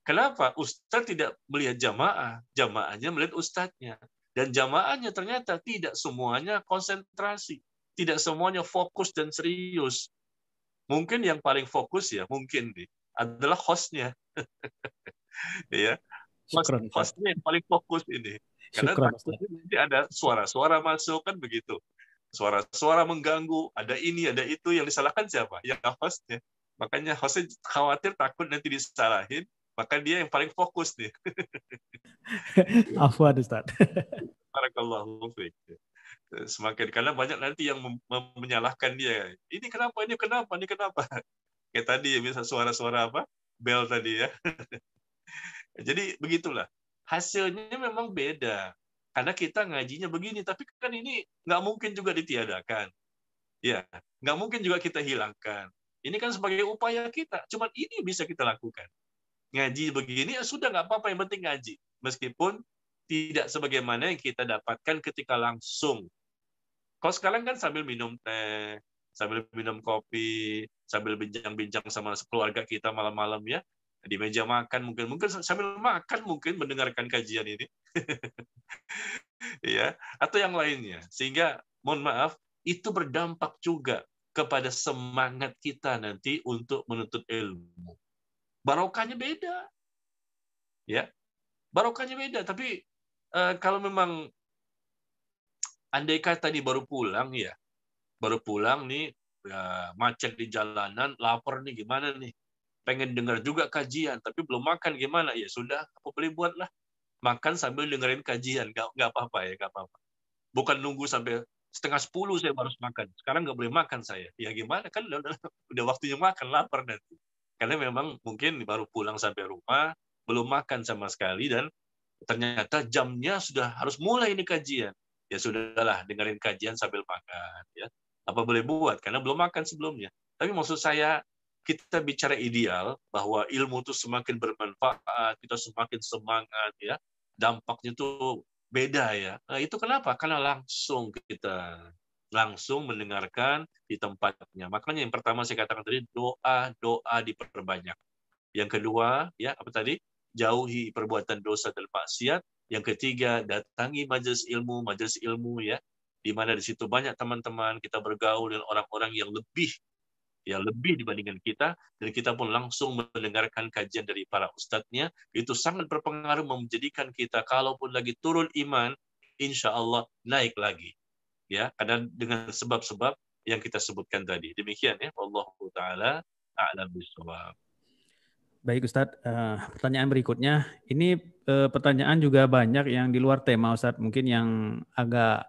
Kenapa? Ustadz tidak melihat jamaah, jamaahnya melihat ustadznya. Dan jamaahnya ternyata tidak semuanya konsentrasi, tidak semuanya fokus dan serius. Mungkin yang paling fokus ya mungkin nih adalah hostnya. Ya, Syukron, Ustaz. hostnya yang paling fokus ini. Karena Syukron, Ustaz. takutnya nanti ada suara-suara masuk kan begitu. Suara-suara mengganggu, ada ini, ada itu, yang disalahkan siapa? Ya hostnya. Makanya hostnya khawatir takut nanti disalahin, maka dia yang paling fokus nih. Afwan, Ustaz. Barakallahu fiik. Semakin karena banyak nanti yang menyalahkan dia. Ini kenapa? Ini kenapa? Ini kenapa? Kayak tadi bisa suara-suara apa? Bel tadi ya. Jadi begitulah. Hasilnya memang beda. Karena kita ngajinya begini, tapi kan ini nggak mungkin juga ditiadakan. Ya, nggak mungkin juga kita hilangkan. Ini kan sebagai upaya kita. Cuman ini bisa kita lakukan. Ngaji begini, ya sudah nggak apa-apa, yang penting ngaji. Meskipun tidak sebagaimana yang kita dapatkan ketika langsung. Kalau sekarang kan sambil minum teh, sambil minum kopi, sambil bincang-bincang sama keluarga kita malam-malam ya, di meja makan mungkin sambil makan mungkin mendengarkan kajian ini. Ya, atau yang lainnya. Sehingga mohon maaf, itu berdampak juga kepada semangat kita nanti untuk menuntut ilmu. Barokahnya beda. Ya. Barokahnya beda, tapi kalau memang andai kata nih baru pulang ya, baru pulang nih ya, macet di jalanan, lapar nih gimana nih, pengen dengar juga kajian tapi belum makan gimana, ya sudah apa boleh buatlah, makan sambil dengerin kajian, nggak apa-apa ya, nggak apa-apa. Bukan nunggu sampai 9:30 saya baru makan, sekarang nggak boleh makan saya, ya gimana kan udah waktunya makan, lapar nanti. Karena memang mungkin baru pulang sampai rumah belum makan sama sekali dan ternyata jamnya sudah harus mulai ini kajian. Ya sudahlah, dengerin kajian sambil makan. Ya. Apa boleh buat, karena belum makan sebelumnya. Tapi maksud saya, kita bicara ideal, bahwa ilmu itu semakin bermanfaat, kita semakin semangat, ya. Dampaknya itu beda ya. Nah, itu kenapa? Karena kita langsung mendengarkan di tempatnya. Makanya yang pertama saya katakan tadi, doa diperbanyak. Yang kedua, ya apa tadi? Jauhi perbuatan dosa dan maksiat. Yang ketiga, datangi majelis ilmu ya, di mana di situ banyak teman-teman, kita bergaul dengan orang-orang yang lebih ya lebih dibandingkan kita, dan kita pun langsung mendengarkan kajian dari para ustadznya, itu sangat berpengaruh menjadikan kita kalaupun lagi turun iman, insya Allah naik lagi, ya, karena dengan sebab-sebab yang kita sebutkan tadi. Demikian ya, wallahu taala a'lam bishawab. Baik Ustadz, pertanyaan berikutnya, ini pertanyaan juga banyak yang di luar tema Ustadz, mungkin yang agak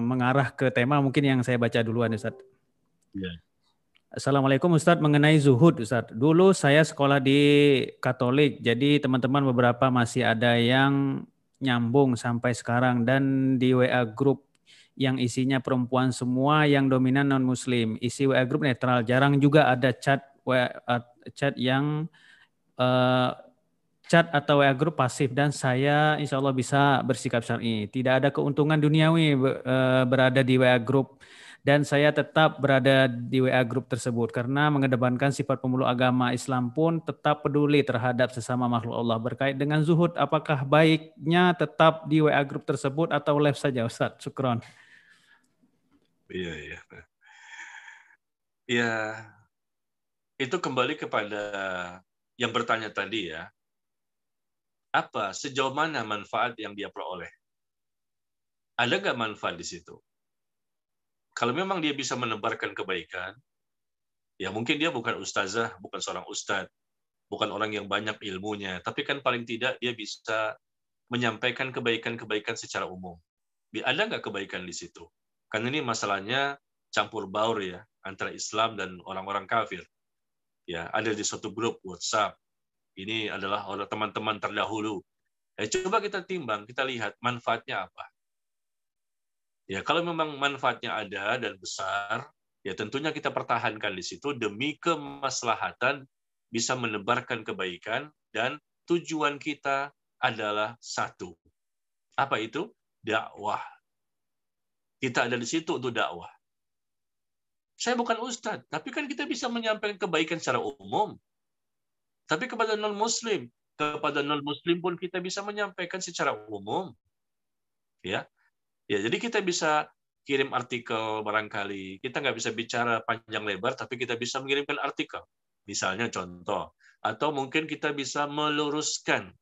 mengarah ke tema, mungkin yang saya baca duluan Ustadz. Ya. Assalamualaikum Ustadz, mengenai zuhud Ustadz. Dulu saya sekolah di Katolik, jadi teman-teman beberapa masih ada yang nyambung sampai sekarang, dan di WA grup yang isinya perempuan semua yang dominan non-muslim. Isi WA grup netral, jarang juga ada chat yang chat atau WA grup pasif, dan saya insya Allah bisa bersikap syar'i. Tidak ada keuntungan duniawi berada di WA grup, dan saya tetap berada di WA grup tersebut karena mengedepankan sifat pemeluk agama Islam pun tetap peduli terhadap sesama makhluk Allah. Berkait dengan zuhud, apakah baiknya tetap di WA grup tersebut atau live saja Ustaz? Syukron. Iya, iya. Ya, itu kembali kepada yang bertanya tadi ya. Apa, sejauh mana manfaat yang dia peroleh? Ada nggak manfaat di situ? Kalau memang dia bisa menebarkan kebaikan, ya mungkin dia bukan ustazah, bukan seorang ustadz, bukan orang yang banyak ilmunya, tapi kan paling tidak dia bisa menyampaikan kebaikan-kebaikan secara umum. Ada nggak kebaikan di situ? Karena ini masalahnya campur baur ya, antara Islam dan orang-orang kafir. Ya, ada di suatu grup WhatsApp. Ini adalah orang teman-teman terdahulu. Coba kita timbang, kita lihat manfaatnya apa. Ya, kalau memang manfaatnya ada dan besar, ya tentunya kita pertahankan di situ demi kemaslahatan bisa menebarkan kebaikan, dan tujuan kita adalah satu. Apa itu? Dakwah. Kita ada di situ untuk dakwah. Saya bukan ustadz, tapi kan kita bisa menyampaikan kebaikan secara umum. Tapi kepada non-muslim pun kita bisa menyampaikan secara umum. Ya, jadi kita bisa kirim artikel barangkali. Kita nggak bisa bicara panjang lebar, tapi kita bisa mengirimkan artikel. Misalnya contoh. Atau mungkin kita bisa meluruskan.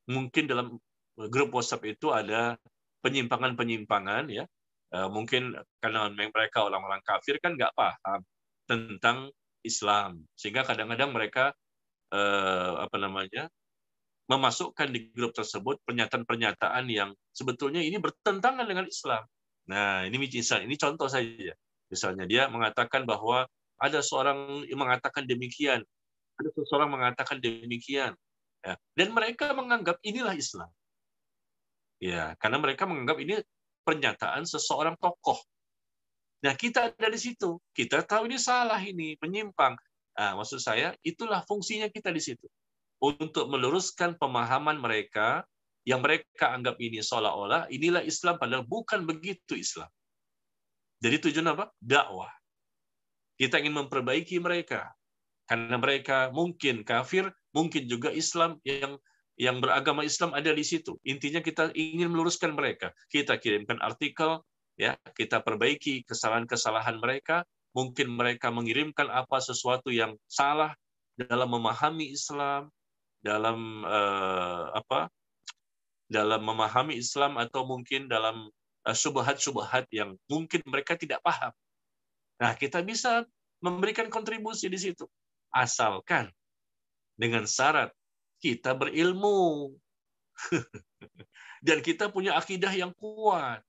Mungkin dalam grup WhatsApp itu ada penyimpangan-penyimpangan, ya. Mungkin karena mereka orang-orang kafir kan nggak paham tentang Islam. Sehingga kadang-kadang mereka memasukkan di grup tersebut pernyataan-pernyataan yang sebetulnya ini bertentangan dengan Islam. Nah, ini contoh saja. Misalnya dia mengatakan bahwa ada seorang yang mengatakan demikian, ada seseorang mengatakan demikian, ya. Dan mereka menganggap inilah Islam. Ya, karena mereka menganggap ini pernyataan seseorang tokoh. Nah, kita ada di situ. Kita tahu ini salah, ini menyimpang. Nah, maksud saya, itulah fungsinya kita di situ. Untuk meluruskan pemahaman mereka yang mereka anggap ini seolah-olah inilah Islam, padahal bukan begitu Islam. Jadi tujuan apa? Dakwah. Kita ingin memperbaiki mereka. Karena mereka mungkin kafir, mungkin juga Islam yang beragama Islam ada di situ. Intinya kita ingin meluruskan mereka. Kita kirimkan artikel, ya, kita perbaiki kesalahan-kesalahan mereka. Mungkin mereka mengirimkan sesuatu yang salah dalam memahami Islam, dalam dalam memahami Islam, atau mungkin dalam syubhat-syubhat yang mungkin mereka tidak paham. Nah, kita bisa memberikan kontribusi di situ. Asalkan dengan syarat kita berilmu dan kita punya akidah yang kuat.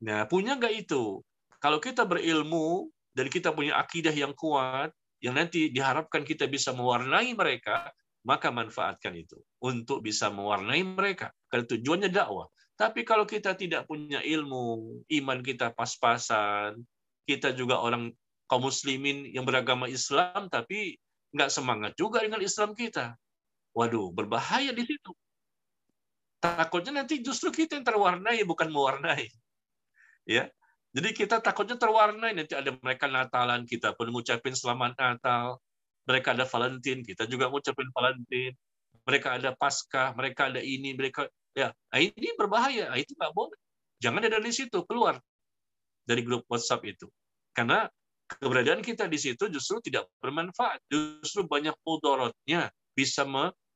Nah, punya nggak itu? Kalau kita berilmu dan kita punya akidah yang kuat, yang nanti diharapkan kita bisa mewarnai mereka, maka manfaatkan itu untuk bisa mewarnai mereka. Karena tujuannya dakwah. Tapi kalau kita tidak punya ilmu, iman kita pas-pasan, kita juga orang kaum muslimin yang beragama Islam, tapi nggak semangat juga dengan Islam kita. Waduh, berbahaya di situ. Takutnya nanti justru kita yang terwarnai, bukan mewarnai. Ya, jadi kita takutnya terwarnai, nanti ada mereka Natalan, kita pun ngucapin selamat Natal. Mereka ada Valentine, kita juga ngucapin Valentine. Mereka ada Paskah, mereka ada ini, mereka ya, ini berbahaya, itu nggak boleh. Jangan ada di situ, keluar dari grup WhatsApp itu. Karena keberadaan kita di situ justru tidak bermanfaat, justru banyak mudaratnya, bisa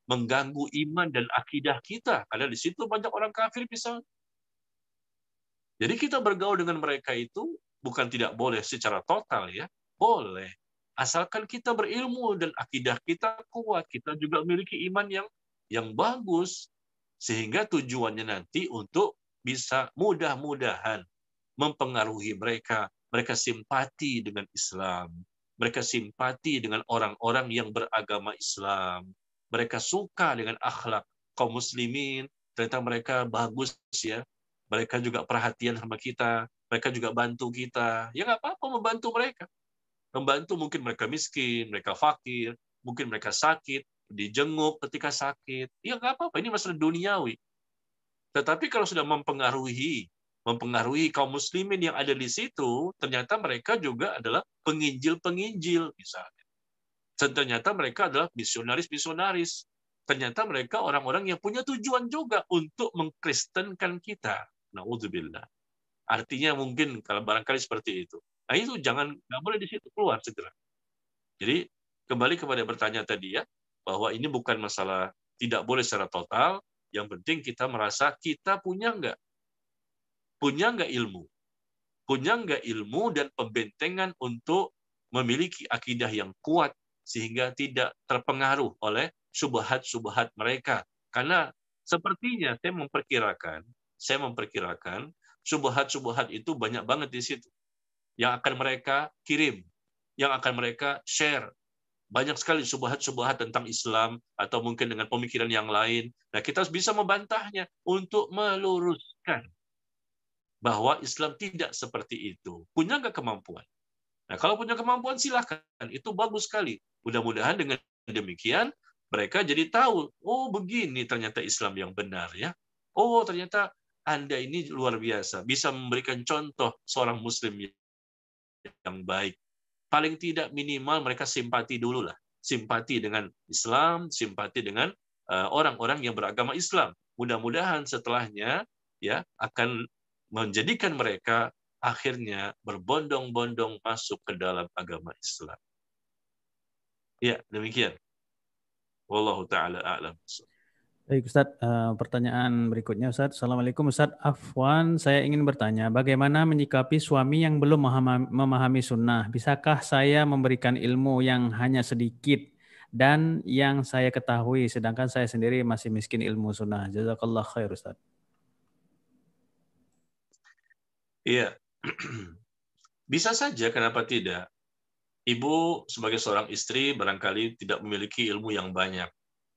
mengganggu iman dan akidah kita, karena di situ banyak orang kafir bisa. Jadi kita bergaul dengan mereka itu bukan tidak boleh secara total ya, boleh. Asalkan kita berilmu dan akidah kita kuat, kita juga memiliki iman yang bagus, sehingga tujuannya nanti untuk bisa mudah-mudahan mempengaruhi mereka. Mereka simpati dengan Islam, mereka simpati dengan orang-orang yang beragama Islam, mereka suka dengan akhlak kaum muslimin, ternyata mereka bagus ya, mereka juga perhatian sama kita, mereka juga bantu kita, ya nggak apa-apa membantu mereka. Membantu mungkin mereka miskin, mereka fakir, mungkin mereka sakit, dijenguk ketika sakit, ya nggak apa-apa, ini masalah duniawi. Tetapi kalau sudah mempengaruhi kaum muslimin yang ada di situ, ternyata mereka juga adalah penginjil-penginjil misalnya. Ternyata mereka adalah misionaris-misionaris. Ternyata mereka orang-orang yang punya tujuan juga untuk mengkristenkan kita. Na'udzubillah. Artinya mungkin kalau barangkali seperti itu. Nah itu nggak boleh di situ, keluar segera. Jadi kembali kepada bertanya tadi ya, bahwa ini bukan masalah tidak boleh secara total, yang penting kita merasa kita punya nggak ilmu. Punya nggak ilmu dan pembentengan untuk memiliki akidah yang kuat sehingga tidak terpengaruh oleh syubhat-syubhat mereka. Karena sepertinya saya memperkirakan syubhat-syubhat itu banyak banget di situ. Yang akan mereka kirim, yang akan mereka share. Banyak sekali syubhat-syubhat tentang Islam atau mungkin dengan pemikiran yang lain. Nah, kita bisa membantahnya untuk meluruskan bahwa Islam tidak seperti itu. Punya nggak kemampuan? Nah, kalau punya kemampuan silahkan. Itu bagus sekali. Mudah-mudahan dengan demikian mereka jadi tahu, oh begini ternyata Islam yang benar ya. Oh ternyata Anda ini luar biasa, bisa memberikan contoh seorang Muslim yang baik. Paling tidak minimal mereka simpati dulu lah. Simpati dengan Islam, simpati dengan orang-orang yang beragama Islam. Mudah-mudahan setelahnya ya akan menjadikan mereka akhirnya berbondong-bondong masuk ke dalam agama Islam. Ya, demikian. Wallahu taala a'lam. Baik Ustadz, pertanyaan berikutnya Ustadz. Assalamualaikum Ustadz Afwan, saya ingin bertanya, bagaimana menyikapi suami yang belum memahami sunnah? Bisakah saya memberikan ilmu yang hanya sedikit dan yang saya ketahui, sedangkan saya sendiri masih miskin ilmu sunnah? Jazakallah khair Ustadz. Iya, bisa saja, kenapa tidak? Ibu sebagai seorang istri barangkali tidak memiliki ilmu yang banyak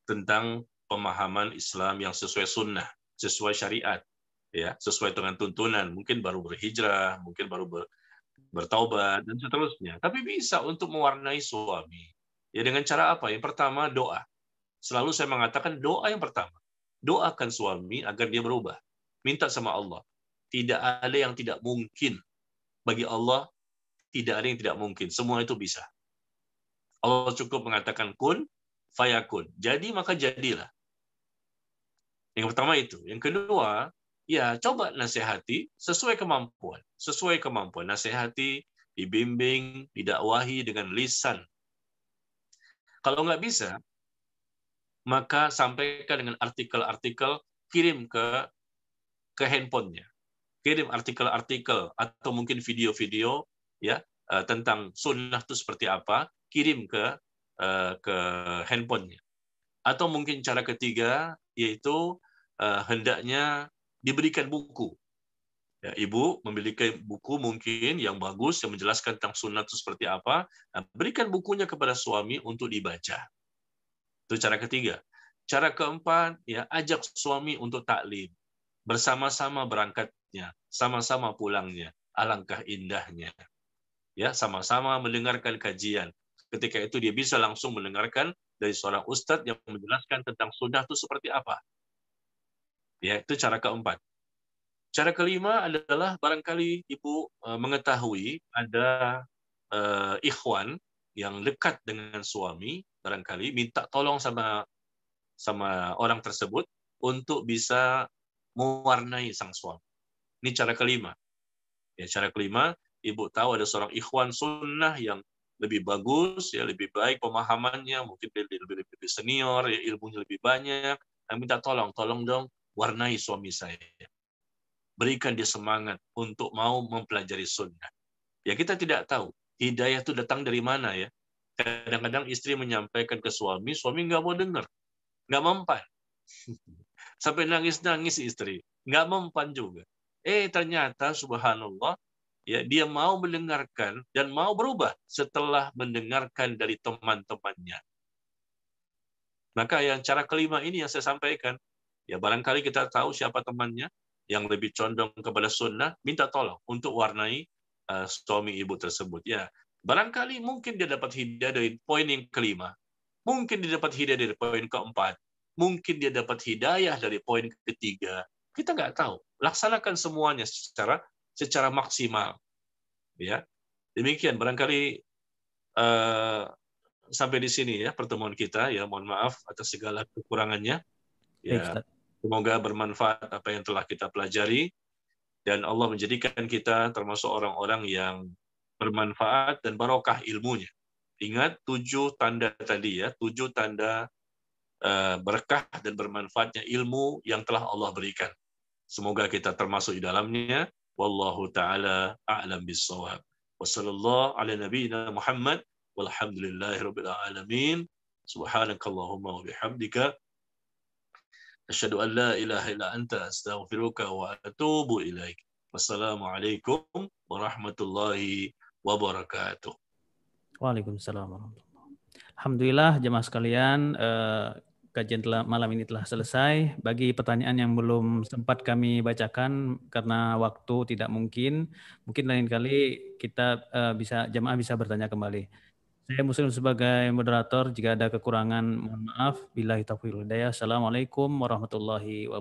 tentang pemahaman Islam yang sesuai sunnah, sesuai syariat, ya, sesuai dengan tuntunan. Mungkin baru berhijrah, mungkin baru bertaubat dan seterusnya. Tapi bisa untuk mewarnai suami. Ya dengan cara apa? Yang pertama doa. Selalu saya mengatakan doa yang pertama. Doakan suami agar dia berubah. Minta sama Allah. Tidak ada yang tidak mungkin. Bagi Allah tidak ada yang tidak mungkin. Semua itu bisa. Allah cukup mengatakan kun fayakun. Jadi maka jadilah. Yang pertama itu. Yang kedua, ya coba nasihati sesuai kemampuan. Sesuai kemampuan. Nasihati, dibimbing, didakwahi dengan lisan. Kalau nggak bisa, maka sampaikan dengan artikel-artikel, kirim ke handphonenya. Kirim artikel-artikel atau mungkin video-video ya tentang sunnah itu seperti apa, kirim ke handphonenya. Atau mungkin cara ketiga yaitu hendaknya diberikan buku. Ya, ibu memiliki buku mungkin yang bagus yang menjelaskan tentang sunnah itu seperti apa. Nah, berikan bukunya kepada suami untuk dibaca. Itu cara ketiga. Cara keempat, ya ajak suami untuk taklim. Bersama-sama berangkatnya, sama-sama pulangnya. Alangkah indahnya. Ya, sama-sama mendengarkan kajian. Ketika itu dia bisa langsung mendengarkan dari seorang ustadz yang menjelaskan tentang sunnah itu seperti apa. Ya, itu cara keempat. Cara kelima adalah barangkali ibu mengetahui ada ikhwan yang dekat dengan suami, barangkali minta tolong sama orang tersebut untuk bisa mewarnai sang suami. Ini cara kelima. Ya, cara kelima, ibu tahu ada seorang ikhwan sunnah yang lebih bagus, ya lebih baik pemahamannya, mungkin lebih senior, ya, ilmunya lebih banyak, minta tolong dong warnai suami saya, berikan dia semangat untuk mau mempelajari sunnah. Ya kita tidak tahu hidayah itu datang dari mana ya. Kadang-kadang istri menyampaikan ke suami nggak mau dengar, nggak mempan. Sampai nangis-nangis istri, nggak mempan juga. Ternyata subhanallah, ya dia mau mendengarkan dan mau berubah setelah mendengarkan dari teman-temannya. Maka yang cara kelima ini yang saya sampaikan, ya barangkali kita tahu siapa temannya yang lebih condong kepada sunnah, minta tolong untuk warnai suami ibu tersebut. Ya, barangkali mungkin dia dapat hidayah dari poin yang kelima, mungkin dia dapat hidayah dari poin keempat, mungkin dia dapat hidayah dari poin ketiga. Kita nggak tahu. Laksanakan semuanya secara maksimal. Ya, demikian barangkali sampai di sini ya pertemuan kita, ya mohon maaf atas segala kekurangannya. Ya, semoga bermanfaat apa yang telah kita pelajari dan Allah menjadikan kita termasuk orang-orang yang bermanfaat dan barokah ilmunya. Ingat 7 tanda tadi ya, 7 tanda berkah dan bermanfaatnya ilmu yang telah Allah berikan. Semoga kita termasuk di dalamnya. Wallahu taala a'lam bis-shawab. Wassallallahu ala nabiyyina Muhammad walhamdulillahirabbil alamin. Subhanakallahumma wa bihamdika asyhadu an la ilaha illa anta astaghfiruka wa atubu ilaik. Wassalamualaikum warahmatullahi wabarakatuh. Waalaikumsalam warahmatullahi wabarakatuh. Alhamdulillah jemaah sekalian, kajian malam ini telah selesai. Bagi pertanyaan yang belum sempat kami bacakan karena waktu tidak mungkin lain kali kita jemaah bisa bertanya kembali. Saya Muslim sebagai moderator, jika ada kekurangan mohon maaf. Billahi taufiq wal hidayah. Assalamualaikum warahmatullahi wabarakatuh.